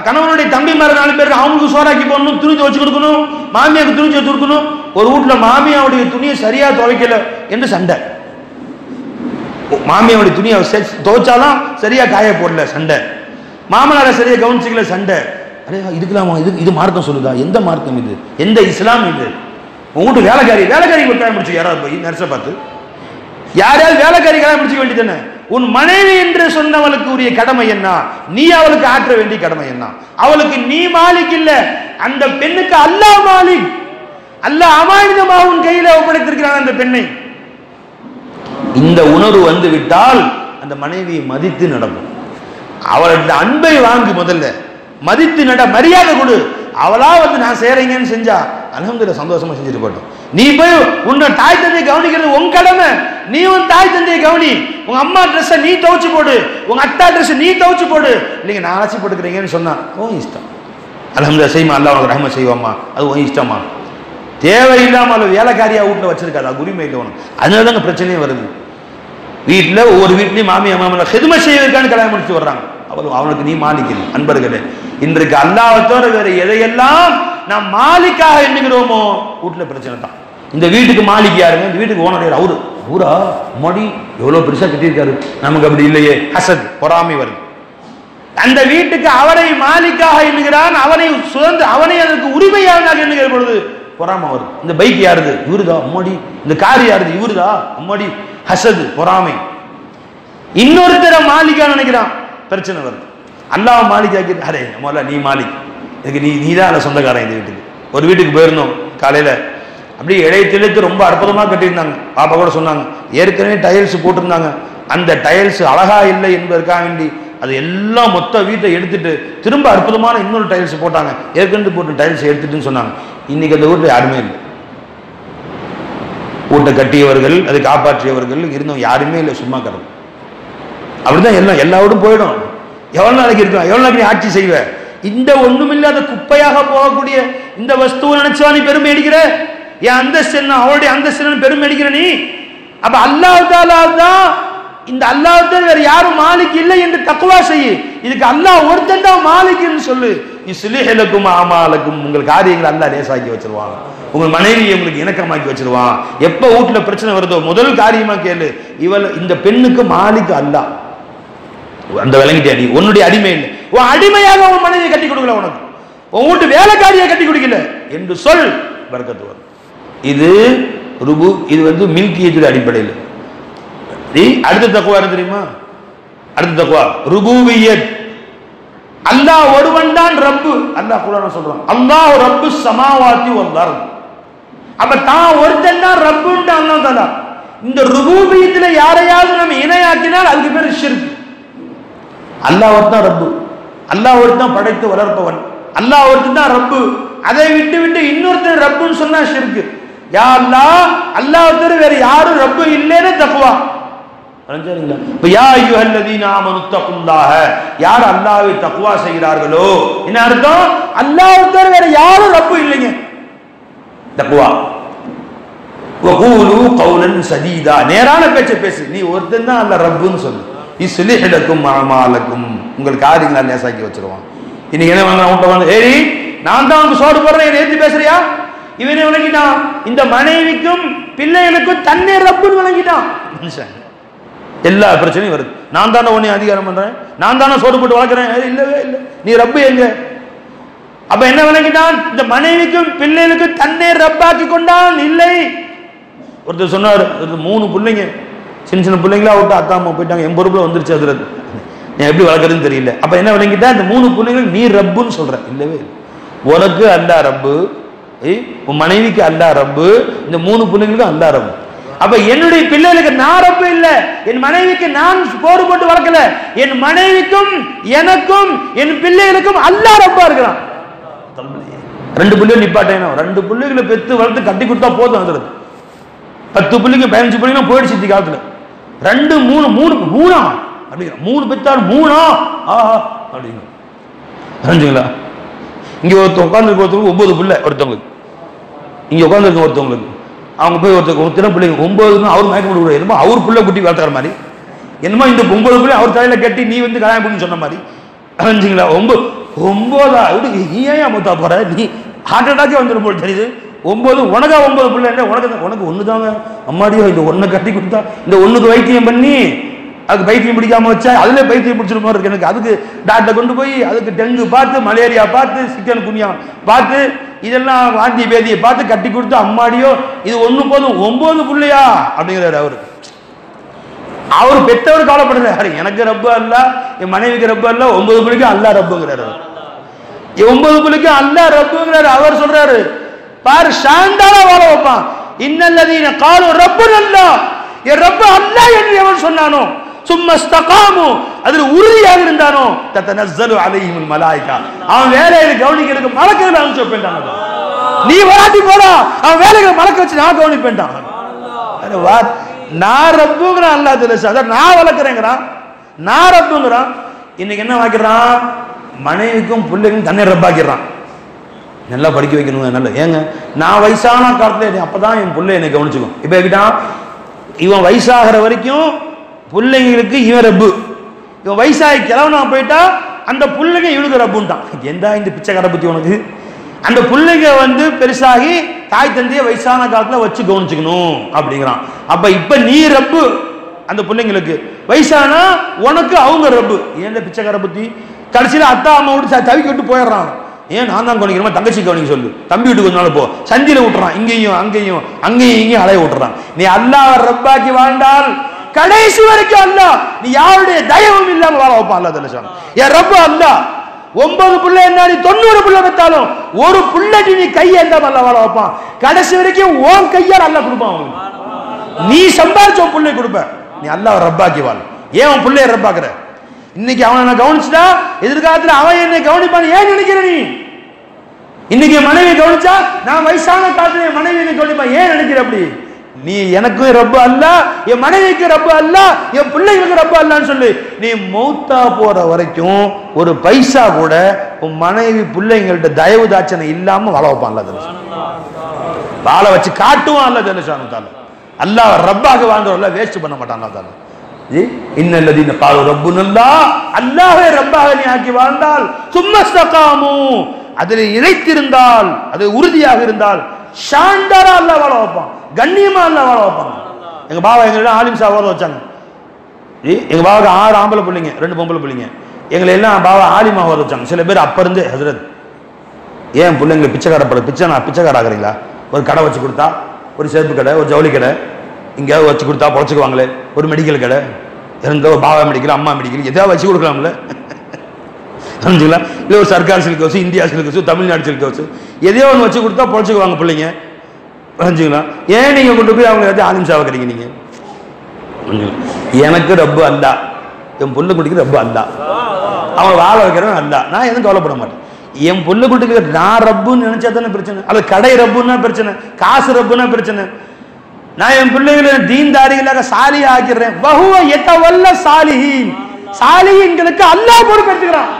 கணவனுடைய தம்பி மாதிரி 4 பேர், அவனுக்கு சோறாக்கி போடணும், துணி துவச்சு கொடுக்கணும், மாமியாவுக்கு துணி துவச்சு கொடுக்கணும். ஒரு வீட்டுல மாமியாவுடைய துணியை சரியா துவைக்கல என்று சண்டை. மாமியாவுடைய துணியை துவைச்சாலும் சரியா காய போடல சண்டை, மாமனாரை சரியா கவனிச்சுக்கல சண்டை. அரே இதுக்கலாமா, இது மார்க்கம் சொல்லுதா? எந்த மார்க்கம் இது? எந்த இஸ்லாம் இது? உங்கள்கிட்ட வேலைக்காரி கல்யாணம் முடிச்சு யாராவது போய் நர்ஸை பார்த்து யாரையாவது வேலைக்காரி கல்யாணம் முடிச்சுக்க வேண்டியதானே? உன் மனைவி என்று சொன்னவளுக்கு உரிய கடமை என்ன? நீ அவளுக்கு ஆற்ற வேண்டிய கடமை என்ன? அவளுக்கு நீ மாலிக் இல்ல, அந்த பெண்ணுக்கு அல்லாஹ் மாலிக். அல்லாஹ் அமானிதமாக உன் கையில ஒப்படைத்திருக்கிறான் அந்த பெண்ணை. இந்த உணர்வு வந்து விட்டால் அந்த மனைவியை மதித்து நடக்கும். அவளோட அன்பை வாங்கி முதல்ல மதித்து நட, மரியாதை கொடு. அவளா வந்து நான் செய்றீங்கன்னு செஞ்சா அல்ஹம்துலில்லாஹ் சந்தோஷமா செஞ்சுட்டு போட்டோம். நீ போய் உன்னை தாய் தந்தையை கவனிக்கிறது உன் கடமை. நீ உன் தாய் தந்தையை கவனி. உங்க அம்மா ட்ரெஸ்ஸை நீ துவைச்சு போடு, உங்க அத்தா ட்ரெஸ் நீ துவைச்சு போடு. இல்லைங்க நான் ஆட்சி போட்டுக்கிறீங்கன்னு சொன்னா ஓ இஷ்டம், அல்ஹம்துலில்லாஹ் செய்யுமா, அல்லாஹ் உனக்கு ரஹ்மத் செய்வாமா, அது உன் இஷ்டமா. தேவையில்லாமல் வேலைக்காரியா வீட்டில் வச்சிருக்காது, அது உரிமை இல்லை உனக்கு. அதனால தாங்க பிரச்சனையே வருது. வீட்டில் ஒவ்வொரு வீட்லையும் மாமியா ஹிதுமத் செய்வதற்கான கல்யாணம் முடிச்சு வர்றாங்க. அவனுக்கு நீ மாலிக்கல். அன்பர்களே, இன்றைக்கு அல்லாஹ்வை தவிர வேற எதையெல்லாம் நாம் மாலிக்காக எண்ணுகிறோமோ வீட்டில் பிரச்சனை தான். இந்த வீட்டுக்கு மாலிக் யாருங்க? இந்த வீட்டுக்கு ஓனர் அவரா மொழி எவ்வளோ பெருசாக கட்டியிருக்காரு, நமக்கு அப்படி இல்லையே, ஹசத் பொறாமை வருது. அந்த வீட்டுக்கு அவரை மாலிக்காக எண்ணுகிறான், அவனை அதற்கு உரிமையாளனாக எண்ணுகிற பொழுது பொறாமை வருது. இந்த பைக் யாருது? இவருதா அம்மாடி. இந்த கார் யாருது? இவருதா அம்மாடி. ஹசது பொறாமை. இன்னொருத்தர மாலிக்கா நினைக்கிறான், பிரச்சனை வருது. அல்லாஹ் மாலிக்காக்கி அரே முதல்ல நீ மாலிக், இதுக்கு நீதான் சொந்தக்காரன். இந்த வீட்டுக்கு ஒரு வீட்டுக்கு போயிருந்தோம் காலையில, அப்படியே இழைத்து ரொம்ப அற்புதமாக கட்டியிருந்தாங்க. பாப்பா கூட சொன்னாங்க, ஏற்கனவே டைல்ஸ் போட்டிருந்தாங்க, அந்த டைல்ஸ் அழகா இல்லை என்பதற்காக வேண்டி அது எல்லாம் மொத்த வீட்டை எடுத்துட்டு திரும்ப அற்புதமான இன்னொரு டைல்ஸ் போட்டாங்க. ஏற்கனவே போட்டு டைல்ஸ் எடுத்துட்டுன்னு சொன்னாங்க. இன்னைக்கு அந்த வீட்டில் யாருமே இல்லை. வீட்டை கட்டியவர்கள், அதை காப்பாற்றியவர்கள் இருந்தவங்க யாருமே இல்லை, சும்மா கிடக்கும். அப்படிதான் எல்லாம் எல்லா வீடும் போயிடும். எவ்வளவு நாளைக்கு இருக்கலாம்? எவ்வளவு நாளைக்கு நீ ஆட்சி செய்வ? இந்த ஒண்ணுமில்லாத குப்பையாக போகக்கூடிய இந்த வஸ்துவை நினைச்சா நீ பெருமை அடிக்கிற? என் அந்தஸ்து என்ன, அவருடைய அந்தஸ்து என்ன பெருமை அடிக்கிற நீ? அப்ப அல்லாஹ் தஆலா தான், இந்த அல்லாஹ் தவிர வேற யாரும் மாலிக் இல்லை என்று தக்வா செய்யு. இதுக்கு அல்லாஹ் ஒருத்தன் தான் மாலிக்னு சொல்லு. இஸ்லிஹ் லக்கும் அமாலக்கும், உங்கள் காரியங்களை அல்லாஹ் லேசாக்கி வச்சிருவான். உங்கள் மனைவியை உங்களுக்கு இணக்கமாக்கி வச்சிருவான். எப்ப வீட்டுல பிரச்சனை வருதோ முதல் காரியமா கேளு, இந்த பெண்ணுக்கு மாலிக் அல்லாஹ். அந்த விளங்கிட்டே, நீ உன்னுடைய அடிமை இல்லை, உன் அடிமையாக உன் மனைவியை கட்டி கொடுக்கல, உனக்கு உன் வீட்டு வேலைக்காரியை கட்டி கொடுக்கல என்று சொல், பரக்கத்து வரும். இது ருபு, இது வந்து மில்கியத்துடைய அடிப்படையில். அடுத்த தக்வா தெரியுமா? அடுத்த தக்வா ருபூவியத். அல்லாஹ் ஒருவன் தான் ரப்பு. அல்லாஹ் குர்ஆன்ல சொல்றான், அல்லாஹ் ரப்பு ஸமாவாத்தி வல் அர்த். அப்ப தான் ஒருத்தன் தான் ரப்புன்னு அல்லாஹ் தஆலா. இந்த ருபூவியத்துல யாரையாவது நம்ம இணையாக்கினால் அதுக்கு பேர் ஷிர்க். அல்லாஹ் ஒருத்தன் ரப்பு, அல்லாஹ் ஒருத்தன் படைத்து வளர்ப்பவன், அல்லாஹ் ஒருத்தன் தான் ரப்பு. அதை விட்டு விட்டு இன்னொருத்தன் ரப்புன்னு சொன்னா ஷிர்க். யா அல்லாஹ், அல்லாஹ் தவிர வேற யாரும் ரப்பு இல்லைன்னு தக்வா. இப்ப யா அய்யுஹல்லதீன ஆமனு தக்குல்லாஹ, யார் அல்லாஹ்வை தக்வா செய்கிறார்களோ, என்ன அர்த்தம்? அல்லாஹ் தவிர வேற யாரும் ரப்பு இல்லைங்க. தக்வா. வகூலு கௌலன் சதீதா, நேரான பேச்சை பேசு. நீ ஒருத்தன் தான் அல்லாஹ் ரப்புன்னு சொல்லு. இஸ்லிஹ் லக்கும் அமாலக்கும், உங்கள் காரியங்களை லேசாக்கி வச்சிருவான். இன்னைக்கு என்ன வாங்க, ஏறி நான் தான் உனக்கு சோறு போடுறேன், என்ன ஏற்றி பேசுறியா? இவனை விளங்கிட்டான். இந்த மனைவிக்கும் பிள்ளைகளுக்கும் தண்ணீர் ரப்புன்னு விளங்கிட்டான். எல்லா பிரச்சனையும் வருது. நான் தானே உன்னை அதிகாரம் பண்றேன், நான் தானே சோறு போட்டு வளர்க்கிறேன். இல்லவே இல்லை, நீ ரப்பு எங்க? அப்ப என்ன விளங்கிட்டான்? இந்த மனைவிக்கும் பிள்ளைகளுக்கும் தண்ணீர் ரப்பாக்கி கொண்டான். இல்லை, ஒருத்தர் சொன்னார், 3 பிள்ளைங்க, சின்ன சின்ன பிள்ளைங்களா விட்டு அத்தா அம்மா போயிட்டாங்க, என் பொறுப்புல வந்துருச்சு, அதுல நான் எப்படி வளர்க்குறதுன்னு தெரியல. அப்ப என்ன விளங்கிட்டா, இந்த 3 பிள்ளைகள் நீ ரப்புன்னு சொல்ற. இல்லவே இல்லை, உனக்கு அல்லாஹ் ரப்பு, உன் மனைவிக்கு அல்லாஹ் ரப்பு, இந்த 3 பிள்ளைங்களுக்கும் அல்லாஹ் ரப்பு. அப்ப என்னுடைய பிள்ளைகளுக்கு நான் ரப்பு இல்ல, என் மனைவிக்கு நான் போர் போட்டு வளர்க்கல, என் மனைவிக்கும் எனக்கும் என் பிள்ளைகளுக்கும் அல்லாஹ் ரப்பா இருக்கிறான். 2 பிள்ளைகள் நிப்பாட்டேன், 2 பிள்ளைகளை பெத்து வளர்த்து கட்டி கொடுத்தா போதும். அதுல 10 பிள்ளைங்க 15 பிள்ளைங்க போயிடுச்சு இந்த காலத்துல. 2 3 3 அப்படிங்கிற 3 பெத்தால் 3 அப்படிங்க. தெரிஞ்சுங்களா? இங்க ஒருத்தர் உட்கார்ந்து ஒருத்தவங்க 9 பிள்ளை, ஒருத்தவங்களுக்கு இங்க உட்கார்ந்து ஒருத்தவங்களுக்கு, அவங்க போய் ஒருத்தர் பிள்ளைங்க 9 அவர் மயக்கம் கொடுக்குறாரு. என்னமோ அவர் பிள்ளை குட்டி வளர்த்துற மாதிரி, என்னமோ இந்த 9 பிள்ளை அவர் தலையில கட்டி நீ வந்து கல்யாணம் பண்ணி சொன்ன மாதிரி. தெரிஞ்சுங்களா? 9 நீ ஏன் மூத்தா போற? நீ ஹார்ட் அட்டாக்கே வந்துடும் போல் தெரியுது. 9 உனக்கா 9 பிள்ளை உனக்கு ஒன்று தாங்க அம்மாடியோ இந்த ஒன்றை கட்டி கொடுத்தா இந்த ஒன்றுக்கு வைத்தியம் பண்ணி அதுக்கு பைத்தியம் பிடிக்காம வச்சா அதுல பைத்தியம் பிடிச்சிரு மாதிரி இருக்கு எனக்கு. அதுக்கு டாக்டர் கொண்டு போய் அதுக்கு டெங்கு பார்த்து மலேரியா பார்த்து சிக்கன் குனியா பார்த்து இதெல்லாம் வாந்தி பேதியை பார்த்து கட்டி கொடுத்து அம்மாடியோ இது ஒண்ணு போதும் 9 பிள்ளையா அப்படிங்கிறாரு அவரு. அவர் பெற்றவர் கவலைப்படுறாரு, எனக்கு ரப்பு அல்ல என் மனைவிக்கு ரப்பு அல்ல 9 பிள்ளைக்கு அல்லா ரப்புங்கிறாரு. 9 பிள்ளைக்கு அல்லா ரப்புங்கிறாரு. அவர் சொல்றாரு பாரு சாந்தாரா வாழ வைப்பான். இன்னல்லதீன காலு ரப்புன் அல்லாஹ், என் ரப்பு அல்லாஹ் என்று எவன் சொன்னானோ சும்மா இஸ்தகாமு அதில் உறுதியாக இருந்தானோ தத்தனஸ்ஸலு அலைஹிமுல் மலாயிகா, அவன் வேலையில கவனிக்கிறதுக்கு மலக்குகளை அனுப்பிச்சு வைப்பேன்டாங்க. நீ வராட்டி போடா அவன் வேலைகளை மலக்க வச்சு நான் கவனிப்பேன்டான். நான் ரப்புங்கிறான் அல்லாஹ் தெரியும், அதான் நான் வளர்க்குறேங்கிறான், நான் ரப்புங்கிறான். இன்னைக்கு என்ன வாக்கிறான், மனைவிக்கும் பிள்ளைக்கும் தன்னை ரப்பாக்கிறான். நல்லா படிக்க வைக்கணும் நல்ல ஏங்க நான் வயசான காலத்துல அப்பதான் என் பிள்ளை என்னை கவனிச்சுக்கும். இப்ப கேட்டான் இவன் வயசாகிற வரைக்கும் பிள்ளைங்களுக்கு இவன் ரப்பு, இவன் வயசாகி கிளவனா போயிட்டா அந்த பிள்ளைங்க இவனுக்கு ரப்புன்ட்டான். எந்தா இந்த பிச்சைக்கார பத்தி உனக்கு, அந்த பிள்ளைங்க பெருசாகி தாய் தந்தைய வயசான காலத்துல வச்சு கவனிச்சுக்கணும் அப்படிங்கிறான். அப்ப இப்ப நீ ரப்பு அந்த பிள்ளைங்களுக்கு, வயசானா உனக்கு அவங்க ரப்பு. ஏன் பிச்சைக்கார புத்தி, கடைசியில அத்தா அம்மா விட்டு தவிக்க விட்டு போயிடுறான். ஏன் நான் தான் கவனிக்கிறோமா, தங்கச்சி கவனிக்க சொல்லு, தம்பி வீட்டு கொஞ்ச நாள் போ, சந்தியில விட்டுறான், இங்கேயும் அங்கேயும் இங்கேயும் அலைய விட்டுறான். நீ அல்லாஹ் ரப்பாக்கி வாழ்ந்தால் கடைசி வரைக்கும் அல்லாஹ் நீ யாருடைய தயவும் இல்லாம வாழ வைப்பான். அல்லாஹ் தலசான் என் ரப்பு அல்லாஹ் 9 பிள்ளை என்ன நீ 90 பிள்ளை பெற்றாலும் ஒரு பிள்ளைக்கு நீ கையேந்தாம அல்லாஹ் வாழ வைப்பான். கடைசி வரைக்கும் உன் கையால் அல்லாஹ் கொடுப்பான். நீ சம்பாரிச்ச உன் பிள்ளை கொடுப்ப, நீ அல்லாஹ் ரப்பாக்கி வாழ். ஏன் உன் பிள்ளைய ரப்பாக்குற? இன்னைக்கு அவனை நான் கவனிச்சுட்டா எதிர்காலத்துல அவன் என்னை கவனிப்பான் ஏன் நினைக்கிற நீ? இன்னைக்கு மனைவி கவனிச்சா நான் வயசான காலத்துல என் மனைவி என்னை கவனிப்பான் ஏன் நினைக்கிற? அப்படி நீ எனக்கும் ரப்பு அல்ல, என் மனைவிக்கு ரப்பு அல்ல, என் பிள்ளைகளுக்கு ரப்பு அல்லன்னு சொல்லு. நீ மௌத்தா போற வரைக்கும் ஒரு பைசா கூட உன் மனைவி பிள்ளைங்கள்ட்ட தயவு தாட்சணை இல்லாம வாழ வைப்பான். வாழ வச்சு காட்டுவான். அல்ல ஜல்லுஷானு அல்லாஹ் ரப்பாக வாழ்ந்தவர்கள வேஸ்ட் பண்ண மாட்டான். அல்லா இன்னல்லதீன காலு ரப்புனல்லாஹ், அல்லாஹ்வை ரப்பாக நீ ஆக்கி வாழ்ந்தால் சும்மா இஸ்தகாமு அதில் இழைத்திருந்தால் அது உறுதியாக இருந்தால் ஷாண்டாரா அல்லாஹ் வாழ வைப்பான், கண்ணியமா அல்லாஹ் வாழ வைப்பான். எங்க பாபா எங்களிடம் ஆலிம் சாஹ் ஓத வச்சாங்க. எங்க பாபாவுக்கு 6 ஆம்பளை பிள்ளைங்க 2 பொம்பளை பிள்ளைங்க. எங்களை எல்லாம் பாபா ஆலிமா ஓத வச்சாங்க. சில பேர் அப்ப இருந்து ஹஜ்ரத் ஏன் பிள்ளைங்களை பிச்சைக்கார ஆகிறீங்களா, ஒரு கடை வச்சு கொடுத்தா, ஒரு செருப்பு கடை, ஒரு ஜவுளி கடை இங்கேயாவது வச்சு கொடுத்தா பொழைச்சிக்குவாங்களே, ஒரு மெடிக்கல் கடை இருந்த ஒரு பாபா மெடிக்கல் அம்மா மெடிக்கல் எதாவது வச்சு கொடுக்கலாம்ல புரிஞ்சுங்களா? இல்லை ஒரு Sarkar silk house, India silk house, Tamil Nadu silk house எதையோ ஒன்று வச்சு கொடுத்தா பொழைச்சிக்குவாங்க பிள்ளைங்க. புரிஞ்சுங்களா? ஏன் நீங்க கொண்டு போய் அவங்க ஏதாவது ஆலிம் சாவை கிடைக்க நீங்க? எனக்கு ரப்பு அல்லா, என் பொண்ணு குட்டிக்கு ரப்பு அல்லா, அவன் வாழ வைக்கிறவன் அல்லா. நான் எதுவும் கவலைப்பட மாட்டேன். என் பொண்ணு குட்டிக்கு நான் ரப்புன்னு நினைச்சா தானே பிரச்சனை, அல்லது கடை ரப்புன்னா பிரச்சனை, காசு ரப்புன்னா பிரச்சனை. நான் என் பிள்ளைகளை தீன்தாரிகளாக சாலியா ஆக்கிறேன். வஹுவ யதவல்ல சாலிஹீன், சாலிஹீன்களுக்கு அல்லாஹ் பொறுப்பெடுத்துக்கிறான்.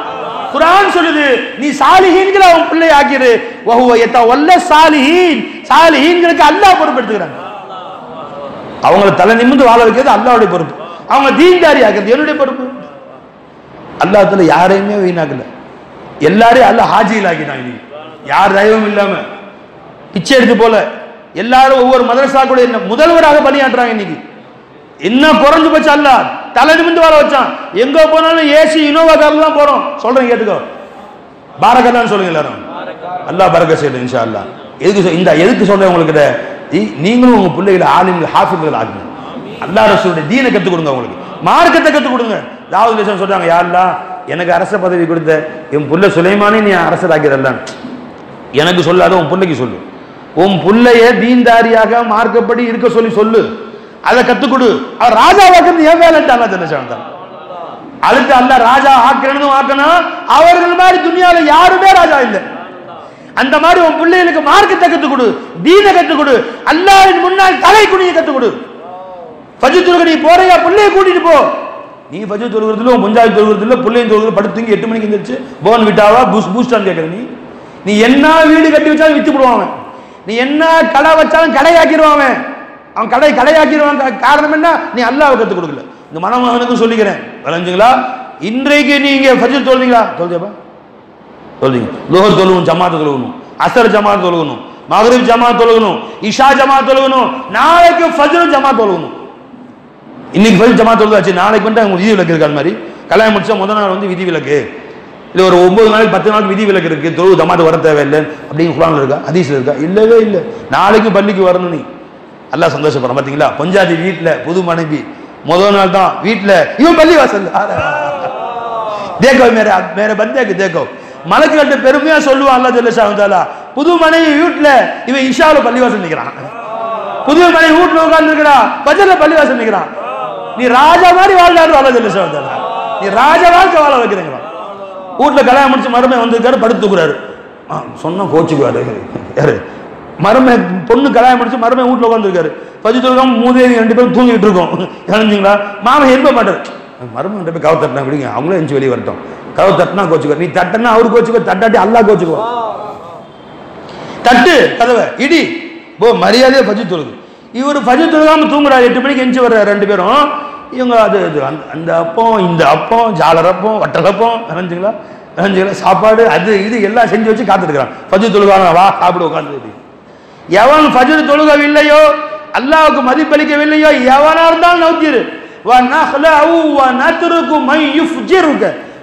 குர்ஆன் சொல்லுது நீ சாலிஹீன்களை அவன் பிள்ளை ஆக்கிரு. வஹுவ யதவல்ல சாலிஹீன், சாலிஹீன்களுக்கு அல்லாஹ் பொறுப்பெடுத்துக்கிறான். அவங்கள தலை நிமிர்ந்து வாழ வைக்கிறது அல்லாஹ்வுடைய பொறுப்பு, அவங்க தீன்தாரி ஆக்கிறது என்னுடைய பொறுப்பு. அல்லாஹ்வுல யாரையுமே வீணாக்கல, எல்லாரையும் அல்லாஹ் ஹாஜியில் ஆக்கினாங்க. யார் தயவும் இல்லாம பிச்சை எடுத்து போல எல்லாரும் ஒவ்வொரு மதரசா கூட என்ன முதல்வராக பணியாற்றுறாங்க. இன்னைக்கு என்ன குறைஞ்சு போச்சு, அல்லாஹ் தலை நிமிர்ந்து வாழ வச்சான். எங்க போனாலும் ஏசி இனோவா கார்ல தான் போறோம். சொல்றேன் கேட்டுக்கோ, பாரக்கல்லான்னு சொல்லுங்க எல்லாரும். அல்லாஹ் பரக்க செய்யணும் இன்ஷா அல்லாஹ். எதுக்கு சொல்றேன் உங்களுக்கு, நீங்களும் உங்க பிள்ளைகளை ஆலிம்கள் ஹாஃபிஸ்கள் ஆகுங்க. அல்லாஹ் ரசூலுடைய தீனை கற்றுக் கொடுங்க, உங்களுக்கு மார்க்கத்தை கற்றுக் கொடுங்க. தாவூத் அலைஹிஸ்ஸலாம் சொல்றாங்க, யா அல்லாஹ் எனக்கு அரச பதவி கொடுத்த என் புள்ள சுலைமானே நீ அரசராக்கிறல்ல, எனக்கு சொல்லாத உன் பிள்ளைக்கு சொல்லு. உன் புள்ளைய தீன்தாரியாக மார்க்கப்படி இருக்க சொல்லு, அதை கத்துக் கொடு. அவர் ராஜா வாக்குறது ஏன் வேலை அடுத்து அல்ல ராஜா ஆக்கணும் ஆக்கணும். அவர்கள் மாதிரி துனியால யாருமே ராஜா இல்லை. அந்த மாதிரி உன் பிள்ளைகளுக்கு மார்க்கத்தை கத்துக் கொடு, தீனை கத்துக் கொடு, அல்லாஹ்வின் முன்னால் தலை குனிய கத்துக் கொடு. ஃபஜ்ர் தொழுகை நீ போறியா, பிள்ளைய கூட்டிட்டு போ. நீ ஃபஜ்ர் தொழுகிறதுல உன் பஞ்சாயத்து தொழுகிறதுல பிள்ளையும் தொழுகிறது படுத்துங்க 8 மணிக்கு எந்திரிச்சு போன் விட்டாவா பூஸ்டான்னு கேட்கற நீ என்ன வீடு கட்டி வச்சாலும் வித்து போடுவாங்க, நீ என்ன கடை வச்சாலும் கடையாக்கிடுவான். அவன் கடையாக்கிடுவான். காரணம் என்ன, நீ அல்லாஹ்வை கற்றுக் கொடுக்கல. இந்த மணமகனுக்கும் சொல்லிக்கிறேன் விளைஞ்சுங்களா, இன்றைக்கு நீங்க ஃபஜ்ர் தொழுதீங்களா, தொழுதேப்பா தொழுதீங்க, லுஹர் தொழுகணும், ஜமாத்து தொழுகணும், அசர் ஜமாத்து தொழுகணும், மக்ரிப் ஜமாத் தொழுகணும், இஷா ஜமாத் தொழுகணும், நாளைக்கு ஃபஜ்ர் ஜமாத் தொழுகணும். இன்னைக்கு ஃபஜ்ர் ஜமாத் தொழுதாச்சு, நாளைக்கு வந்து அவங்க விதி விலக்கு இருக்கு. அது மாதிரி கல்யாணம் முடிச்சா முதல் நாள் வந்து விதி விலக்கு, இல்லை ஒரு 9 நாளைக்கு 10 நாளைக்கு விதி விலக்கு இருக்கு, தொழு ஜமாத் வர தேவையில்லை அப்படின்னு குர்ஆன்ல இருக்கா, ஹதீஸ்ல இருக்கா? இல்லவே இல்லை. நாளைக்கு பள்ளிக்கு வரணும். நீ அல்லாஹ் சந்தோஷப்படுறான். பார்த்தீங்களா? பஞ்சாதி வீட்டில் புது மனைவி முதல் நாள் தான் வீட்டில் இவன் பள்ளி வாசல். தேக்கோ மேர பந்தேக்கு தேக்கோ மலக்குகள்கிட்ட பெருமையா சொல்லுவான் அல்லாஹ் ஜல்ல ஷானஹு தஆலா, புது மனைவி வீட்டுல இவன் இஷாவுல பள்ளிவாசல் நிக்கிறான், புது மனைவி வீட்டுல உட்கார்ந்து இருக்கிறா, பஜர்ல பள்ளிவாசல் நிக்கிறான். நீ ராஜா மாதிரி வாழ்றாரு அல்லாஹ் ஜல்ல ஷானஹு தஆலா, நீ ராஜா வாழ்க்கை வாழ வைக்கிறீங்க. வீட்டுல கல்யாணம் முடிச்சு மருமை வந்திருக்காரு, படுத்து தூக்குறாரு. சொன்னா கோச்சுக்குவாரு யாரு? மருமை பொண்ணு கல்யாணம் முடிச்சு மருமை வீட்டுல உட்காந்துருக்காரு, பஜ்ஜு தொழுகாம மூதேவி 2 பேரும் தூங்கிட்டு இருக்கோம். இறஞ்சிங்களா? மாமன் எழுப்ப மாட்டாரு. மருமன் போய் கவு தட்டினா விடுங்க, அவங்களே எஞ்சி வெளியே வரட்டும். கவு தட்டினா கோச்சுக்கோ, நீ தட்டினா அவரு கோச்சுக்கோ, தட்டாட்டி அல்லாஹ் கோச்சுக்கோ. தட்டு கதவை இடி போ, மரியாதையா ஃபஜ்ர் தொழுது. இவர் ஃபஜ்ர் தொழுகாம தூங்குறாரு, 8 மணிக்கு எஞ்சி வர்றாரு 2 பேரும். இவங்க அது அந்த அப்பம் இந்த அப்பம் ஜாலரப்பம் வட்டலப்பம் இறஞ்சிங்களா சாப்பாடு அது இது எல்லாம் செஞ்சு வச்சு காத்துருக்கிறான். ஃபஜ்ர் தொழுகாம வா சாப்பிடு உட்காந்து. எவன் ஃபஜ்ர் தொழுகவில்லையோ, அல்லாஹ்வுக்கு மதிப்பளிக்கவில்லையோ, எவனா இருந்தாலும் நவுத்திரு.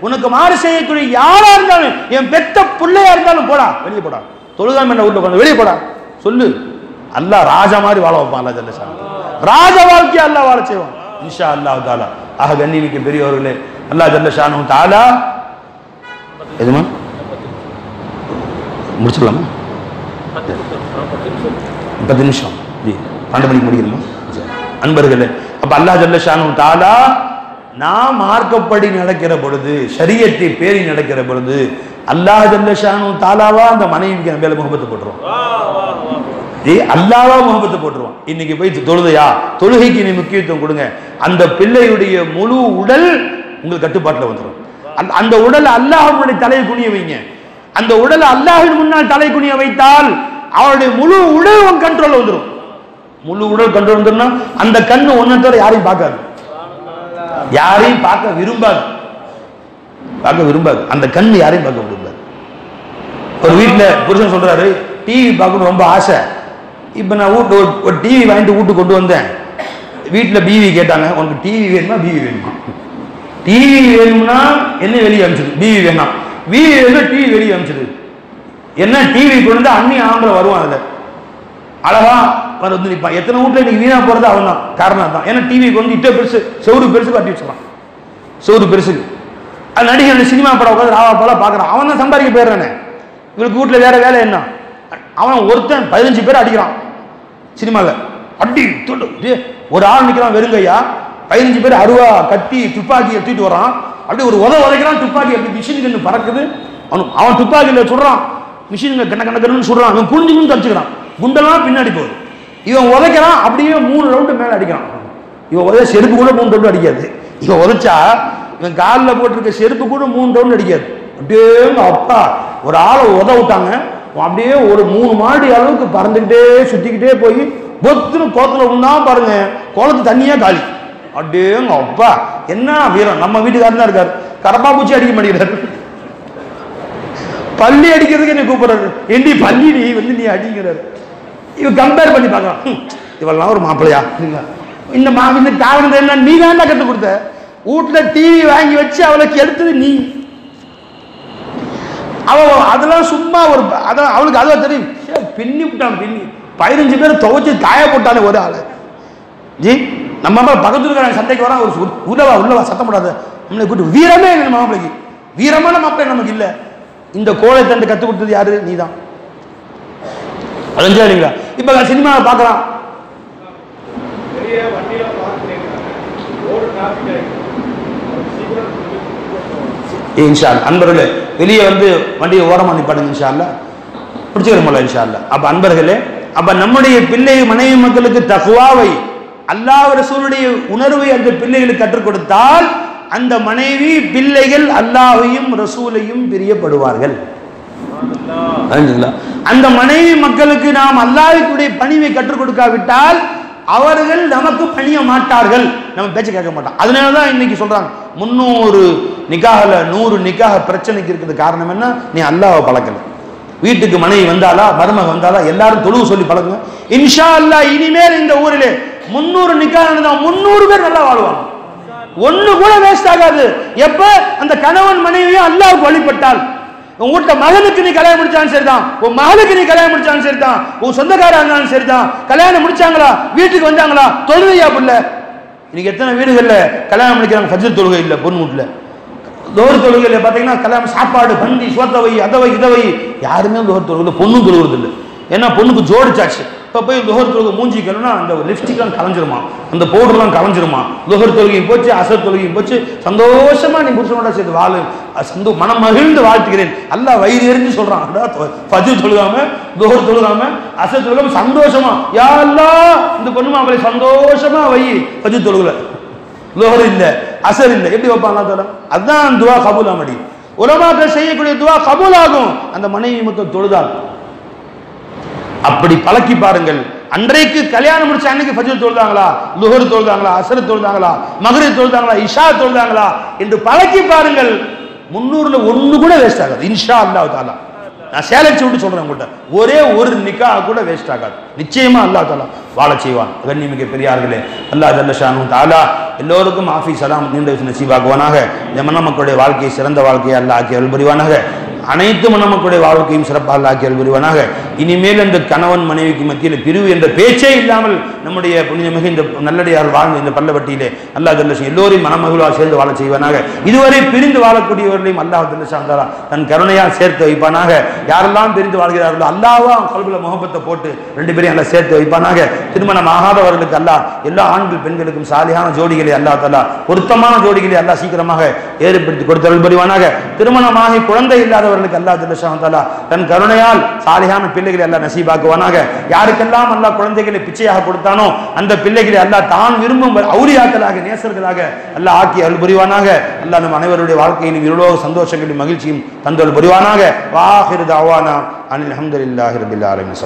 உனக்கு மாறு செய்யக்கூடிய யாரா இருந்தாலும், என் பெத்த பிள்ளையா இருந்தாலும் போடா, வெளியே போடா. தொழுகாம என்ன வீட்டுல உட்காந்து வெளியே போடா சொல்லு. அல்லாஹ் ராஜா மாதிரி வாழ வைப்பான். அல்லாஹ் ஜல்ல ஷானஹு ராஜ வாழ்க்கையை அல்லாஹ் வாழ செய்வான் இன்ஷா அல்லாஹ் தஆலா. ஆக கண்ணியமிக்க பெரியவர்களே, அல்லாஹ் ஜல்ல ஷானஹு தஆலா எதுமா முடிச்சிடலாமா? 10 நிமிஷம் 12 மணிக்கு முடிக்கணுமா? அன்பர்களே, அப்ப அல்லாஹ் ஜல்ல ஷானஹு தஆலா நாம் மார்க்கப்படி நடக்கிற பொழுது, ஷரியத்தை பேரி நடக்கிற பொழுது, அல்லாஹ் ஜல்ல ஷானஹு தஆலாவா அந்த மனைவிக்கு மேல முகப்பத்து போட்டுருவான். அல்லாஹ்வா முகப்பத்து போட்டுருவான். இன்னைக்கு போய் தொழுதையா, தொழுகைக்கு நீ முக்கியத்துவம் கொடுங்க, அந்த பிள்ளையுடைய முழு உடல் உங்களுக்கு கட்டுப்பாட்டில் வந்துடும். அந்த உடலை அல்லாஹ்வுடைய தலையை குனிய வைங்க. அந்த உடலை அல்லாஹ்வின் முன்னால் தலை குனிய வைத்தால் அவருடைய முழு உடல் உன் கண்ட்ரோல் வந்துடும். முழு உடல் கண்ட்ரோல் வந்துடும்னா அந்த கண்ணு ஒன்னத்தோட யாரையும் பார்க்காது, யாரையும் பார்க்க விரும்பாது, அந்த கண்ணு யாரையும் பார்க்க விரும்பாது. ஒரு வீட்டுல புருஷன் சொல்றாரு, டிவி பார்க்கணும் ரொம்ப ஆசை. இப்ப நான் ஒரு டிவி வாங்கிட்டு வீட்டுக்கு கொண்டு வந்தேன். வீட்டுல பிவி கேட்டாங்க, உனக்கு டிவி வேணுமா பிவி வேணுமா? டிவி வேணும்னா என்ன வெளியே அனுப்பிச்சது, பிவி வேணாம். பிவி வேணும்னா டிவி வெளியே அனுப்பிச்சது. என்ன டிவி கொண்டு அண்ணி ஆம்பளை வருவான், அதுல அழகா வந்து நிற்பான். எத்தனை வீட்டுல இன்னைக்கு வீணா போறது அவன் தான் காரணம் தான். ஏன்னா டிவி கொண்டு இட்ட பெருசு செவரு பெருசு கட்டி வச்சிடலாம், செவரு பெருசு. அது நடிகர் சினிமா படம் உட்காந்து ராவா போல பாக்குறான், அவன் தான் சம்பாதிக்க போயிடுறானே. இவருக்கு வீட்டுல வேற வேலை என்ன? அவன் ஒருத்தன் 15 பேர் அடிக்கிறான் சினிமாவில், அடி தொட்டு ஒரு ஆள் நிற்கிறான் வெறுங்கையா, 15 பேர் அருவா கட்டி துப்பாக்கி எடுத்துட்டு வரான். அப்படி ஒரு உதைக்கிறான், துப்பாக்கி அப்படி மிஷின் கண்ணு பறக்குது. அவன் துப்பாக்கியில் சுடுறான், மிஷின் கண்ணு சுடுறான். அவன் குனிஞ்சு தச்சுக்கிறான், குண்டெல்லாம் பின்னாடி போகுது. இவன் உதைக்கிறான், அப்படியே 3 ரவுண்டு மேலே அடிக்கிறான். இவன் உதய செருப்பு கூட 3 ரவுண்டு அடிக்காது. இவன் உதைச்சா இவன் காலில் போட்டிருக்க செருப்பு கூட 3 ரவுண்டு அடிக்காது. அப்படியே அப்பா ஒரு ஆளை உத விட்டாங்க, அப்படியே ஒரு 3 மாடி அளவுக்கு பறந்துக்கிட்டே சுத்திக்கிட்டே போய் பொத்துன்னு கோத்துல உண்டா பாருங்க, குளத்து தண்ணியா காலி. அப்படியே அப்பா என்ன வீரம். நம்ம வீட்டுக்காரன் தான் இருக்காரு, கரப்பா பூச்சி அடிக்க மாட்டேங்கிறாரு, பள்ளி அடிக்கிறதுக்கு என்ன கூப்பிடுறாரு, எண்டி பள்ளி நீ வந்து நீ அடிக்கிறாரு. இவன் கம்பேர் பண்ணி பார்க்கலாம், இவெல்லாம் ஒரு மாப்பிள்ளையா இந்த காரணம் என்ன, நீ வேண்டாம் கற்றுக் கொடுத்த. வீட்டுல டிவி வாங்கி வச்சு அவளுக்கு எடுத்தது நீ. அதெல்லாம் சும்மா ஒரு அவளுக்கு அதான் தெரியும், பின்னி விட்டான். பின்னி 15 பேர் துவைச்சு காய போட்டானே ஒரு ஆளு. ஜி நம்ம பக்கத்துல இருக்கிற சண்டைக்கு வரான், ஒரு உள்ளவா சத்தம் போடாத, நம்மளை கூட்டு வீரமே இல்லை. மாப்பிள்ளைக்கு வீரமான மாப்பிள்ளை நமக்கு இல்லை. இந்த கோழை தண்டு கற்றுக் கொடுத்தது யாரு? நீ தான். அதான் இல்லைங்களா? இப்ப சினிமாவை பார்க்கலாம், இன்ஷா அல்லாஹ் அன்பர்களே வெளியே வந்து வண்டியை ஓரமா நிப்பாடுங்க இன்ஷா அல்லாஹ், பிடிச்சுக்கிறோம்ல இன்ஷா அல்லாஹ். அப்ப அன்பர்களே, அப்ப நம்முடைய பிள்ளை மனைவி மக்களுக்கு தக்வாவை, அல்லாஹ் ரசூலுடைய உணர்வை அந்த பிள்ளைகளுக்கு கற்றுக் கொடுத்தால் அந்த மனைவி பிள்ளைகள் அல்லாஹையும் ரசூலையும் பிரியப்படுவார்கள். அந்த மனைவி மக்களுக்கு நாம் அல்லாஹ்வுடைய பணிவை கற்றுக் கொடுக்காவிட்டால் அவர்கள் நமக்கு பணிய மாட்டார்கள், நம்ம பேச்ச கேட்க மாட்டோம். அதனாலதான் இன்னைக்கு சொல்றாங்க 300 நிக்காஹ்ல 100 நிக்காஹ் பிரச்சனைக்கு இருக்கிறது காரணம் என்ன? நீ அல்லாஹ்வை பழக்கல. வீட்டுக்கு மனைவி வந்தாலா மருமக வந்தாலா எல்லாரும் தொழுவு சொல்லி பழகுங்க. இன்ஷா அல்லாஹ் இனிமேல் இந்த ஊரிலே 300 நிக்காஹ் நடந்தா 300 பேர் நல்லா வாழ்வாங்க. ஒண்ணு கூட வேஸ்ட் ஆகாது. எப்ப அந்த கணவன் மனைவியும் அல்லாஹ்வுக்கு வழிபட்டால், உன் வீட்டுல மகனுக்கு நீ கல்யாணம் முடிச்சாலும் சரிதான், உன் மகளுக்கு நீ கல்யாணம் முடிச்சாலும் சரிதான், உன் சொந்தக்காரா இருந்தாலும் சரிதான், கல்யாணம் முடிச்சாங்களா வீட்டுக்கு வந்தாங்களா தொழுகையா பிள்ளை. இன்னைக்கு எத்தனை வீடுகள்ல கல்யாணம் முடிக்கிறாங்க ஃபஜ்ர் தொழுகை இல்ல, பொண்ணு வீட்டுல தோர் தொழுகையில பாத்தீங்கன்னா கல்யாணம் சாப்பாடு பந்தி சோத்தவை அதவை இதவை யாருமே தோர் தொழுகை பொண்ணும் தொழுகிறது இல்லை. ஏன்னா பொண்ணுக்கு ஜோடிச்சாச்சு. இப்போ போய் லுஹர் தொழுகை மூஞ்சி கழுவுனா அந்த லிப்ஸ்டிக்லாம் கலைஞ்சிருமா, அந்த பவுடர்லாம் கலைஞ்சிருமா, லுஹர் தொழுகையும் போச்சு அசர் தொழுகையும் போச்சு. சந்தோஷமா நீ புருஷனோட சேர்த்து வாழு, மனம் மகிழ்ந்து வாழ்த்துகிறேன். அல்லாஹ் வயிறு எரிஞ்சு சொல்றான். ஃபஜ்ர் தொழுகாம லுஹர் தொழுகாம அசர் தொழுகாம சந்தோஷமா யா அல்லாஹ் இந்த பொண்ணு மாப்பிள்ளை சந்தோஷமா வை. ஃபஜ்ர் தொழுகல, லுஹர் இல்ல, அசர் இல்ல, எப்படி வைப்பான் அல்லாஹ் தஆலா? அதான் துஆ கபூல் ஆமடி. உலமாக்கள் செய்யக்கூடிய துஆ கபூல் ஆகும் அந்த மனைவி மட்டும் தொழுதால். அப்படி பழக்கி பாருங்கள். அன்றைக்கு கல்யாணம் முடிச்ச அன்னைக்கு ஃபஜ்ர் தொழுதாங்களா, லுஹர் தொழுதாங்களா, அஸ்ர் தொழுதாங்களா, மக்ரிப் தொழுதாங்களா, இஷா தொழுதாங்களா என்று பழக்கி பாருங்கள். 300ல ஒண்ணு கூட வேஸ்ட் ஆகாது இன்ஷா அல்லாஹ் தஆலா. நான் சேலஞ்ச் விட்டு சொல்றேன் உங்கள்கிட்ட, ஒரே ஒரு நிக்காஹ் கூட வேஸ்ட் ஆகாது. நிச்சயமா அல்லாஹ் தஆலா வாழ செய்வான். கண்ணியமிக்க பெரியார்களே, அல்லாஹ் ஜல்ல ஷானு தஆலா எல்லோருக்கும் ஆஃபி சலாம் நீண்ட நசீபாக்குவானாக. மன மக்களுடைய வாழ்க்கையை சிறந்த வாழ்க்கையை அல்லாஹ் ஆக்கி அருள் புரிவானாக. அனைத்து மணமக்களுடைய வாழ்க்கையும் சிறப்பாக ஆக்கி அருள் புரிவானாக. இனிமேல் அந்த கணவன் மனைவிக்கு மத்தியில் பிரிவு என்ற பேச்சே இல்லாமல் நம்முடைய புனிதமிகு இந்த நல்லடியார் வாழ்ந்த இந்த பல்லவட்டியிலே அல்லாஹ் ஜல்ல எல்லோரையும் மனமகிழ்வாக சேர்ந்து வாழ செய்வானாக. இதுவரை பிரிந்து வாழக்கூடியவர்களையும் அல்லாஹ் ஜல்ல ஷானு தன் கருணையால் சேர்த்து வைப்பானாக. யாரெல்லாம் பிரிந்து வாழ்கிறார்களோ அல்லாஹ்வா கல்புல முகப்பத்தை போட்டு 2 பேரையும் அல்லாஹ் சேர்த்து வைப்பானாக. திருமணம் ஆகாதவர்களுக்கு அல்லாஹ் எல்லா ஆண்கள் பெண்களுக்கும் சாலியான ஜோடிகளை அல்லாஹ் தஆலா பொருத்தமான ஜோடிகளை அல்லாஹ் சீக்கிரமாக ஏற்படுத்தி கொடுத்து அருள் புரிவானாக. திருமணமாகி குழந்தை இல்லாதவர்களுக்கு அல்லாஹ் ஜல்ல ஷானு தஆலா தன் கருணையால் சாலிஹான பிள்ளைகளை அல்லாஹ் நசீபாக்குவானாக. யாருக்கெல்லாம் அல்லாஹ் குழந்தைகளை பிச்சையாக கொடுத்தானோ அந்த பிள்ளைகளை அல்லாஹ் தான் விரும்பும் அவுலியாக்களாக நேசர்களாக அல்லாஹ் ஆக்கி அருள் புரிவானாக. அல்லாஹ் நம் அனைவருடைய வாழ்க்கையிலும் இருளோக சந்தோஷங்களையும் மகிழ்ச்சியும் தந்தருள் புரிவானாக. வாஹிரு தஅவானா அனில் ஹம்துலில்லாஹி ரப்பில் ஆலமீன்.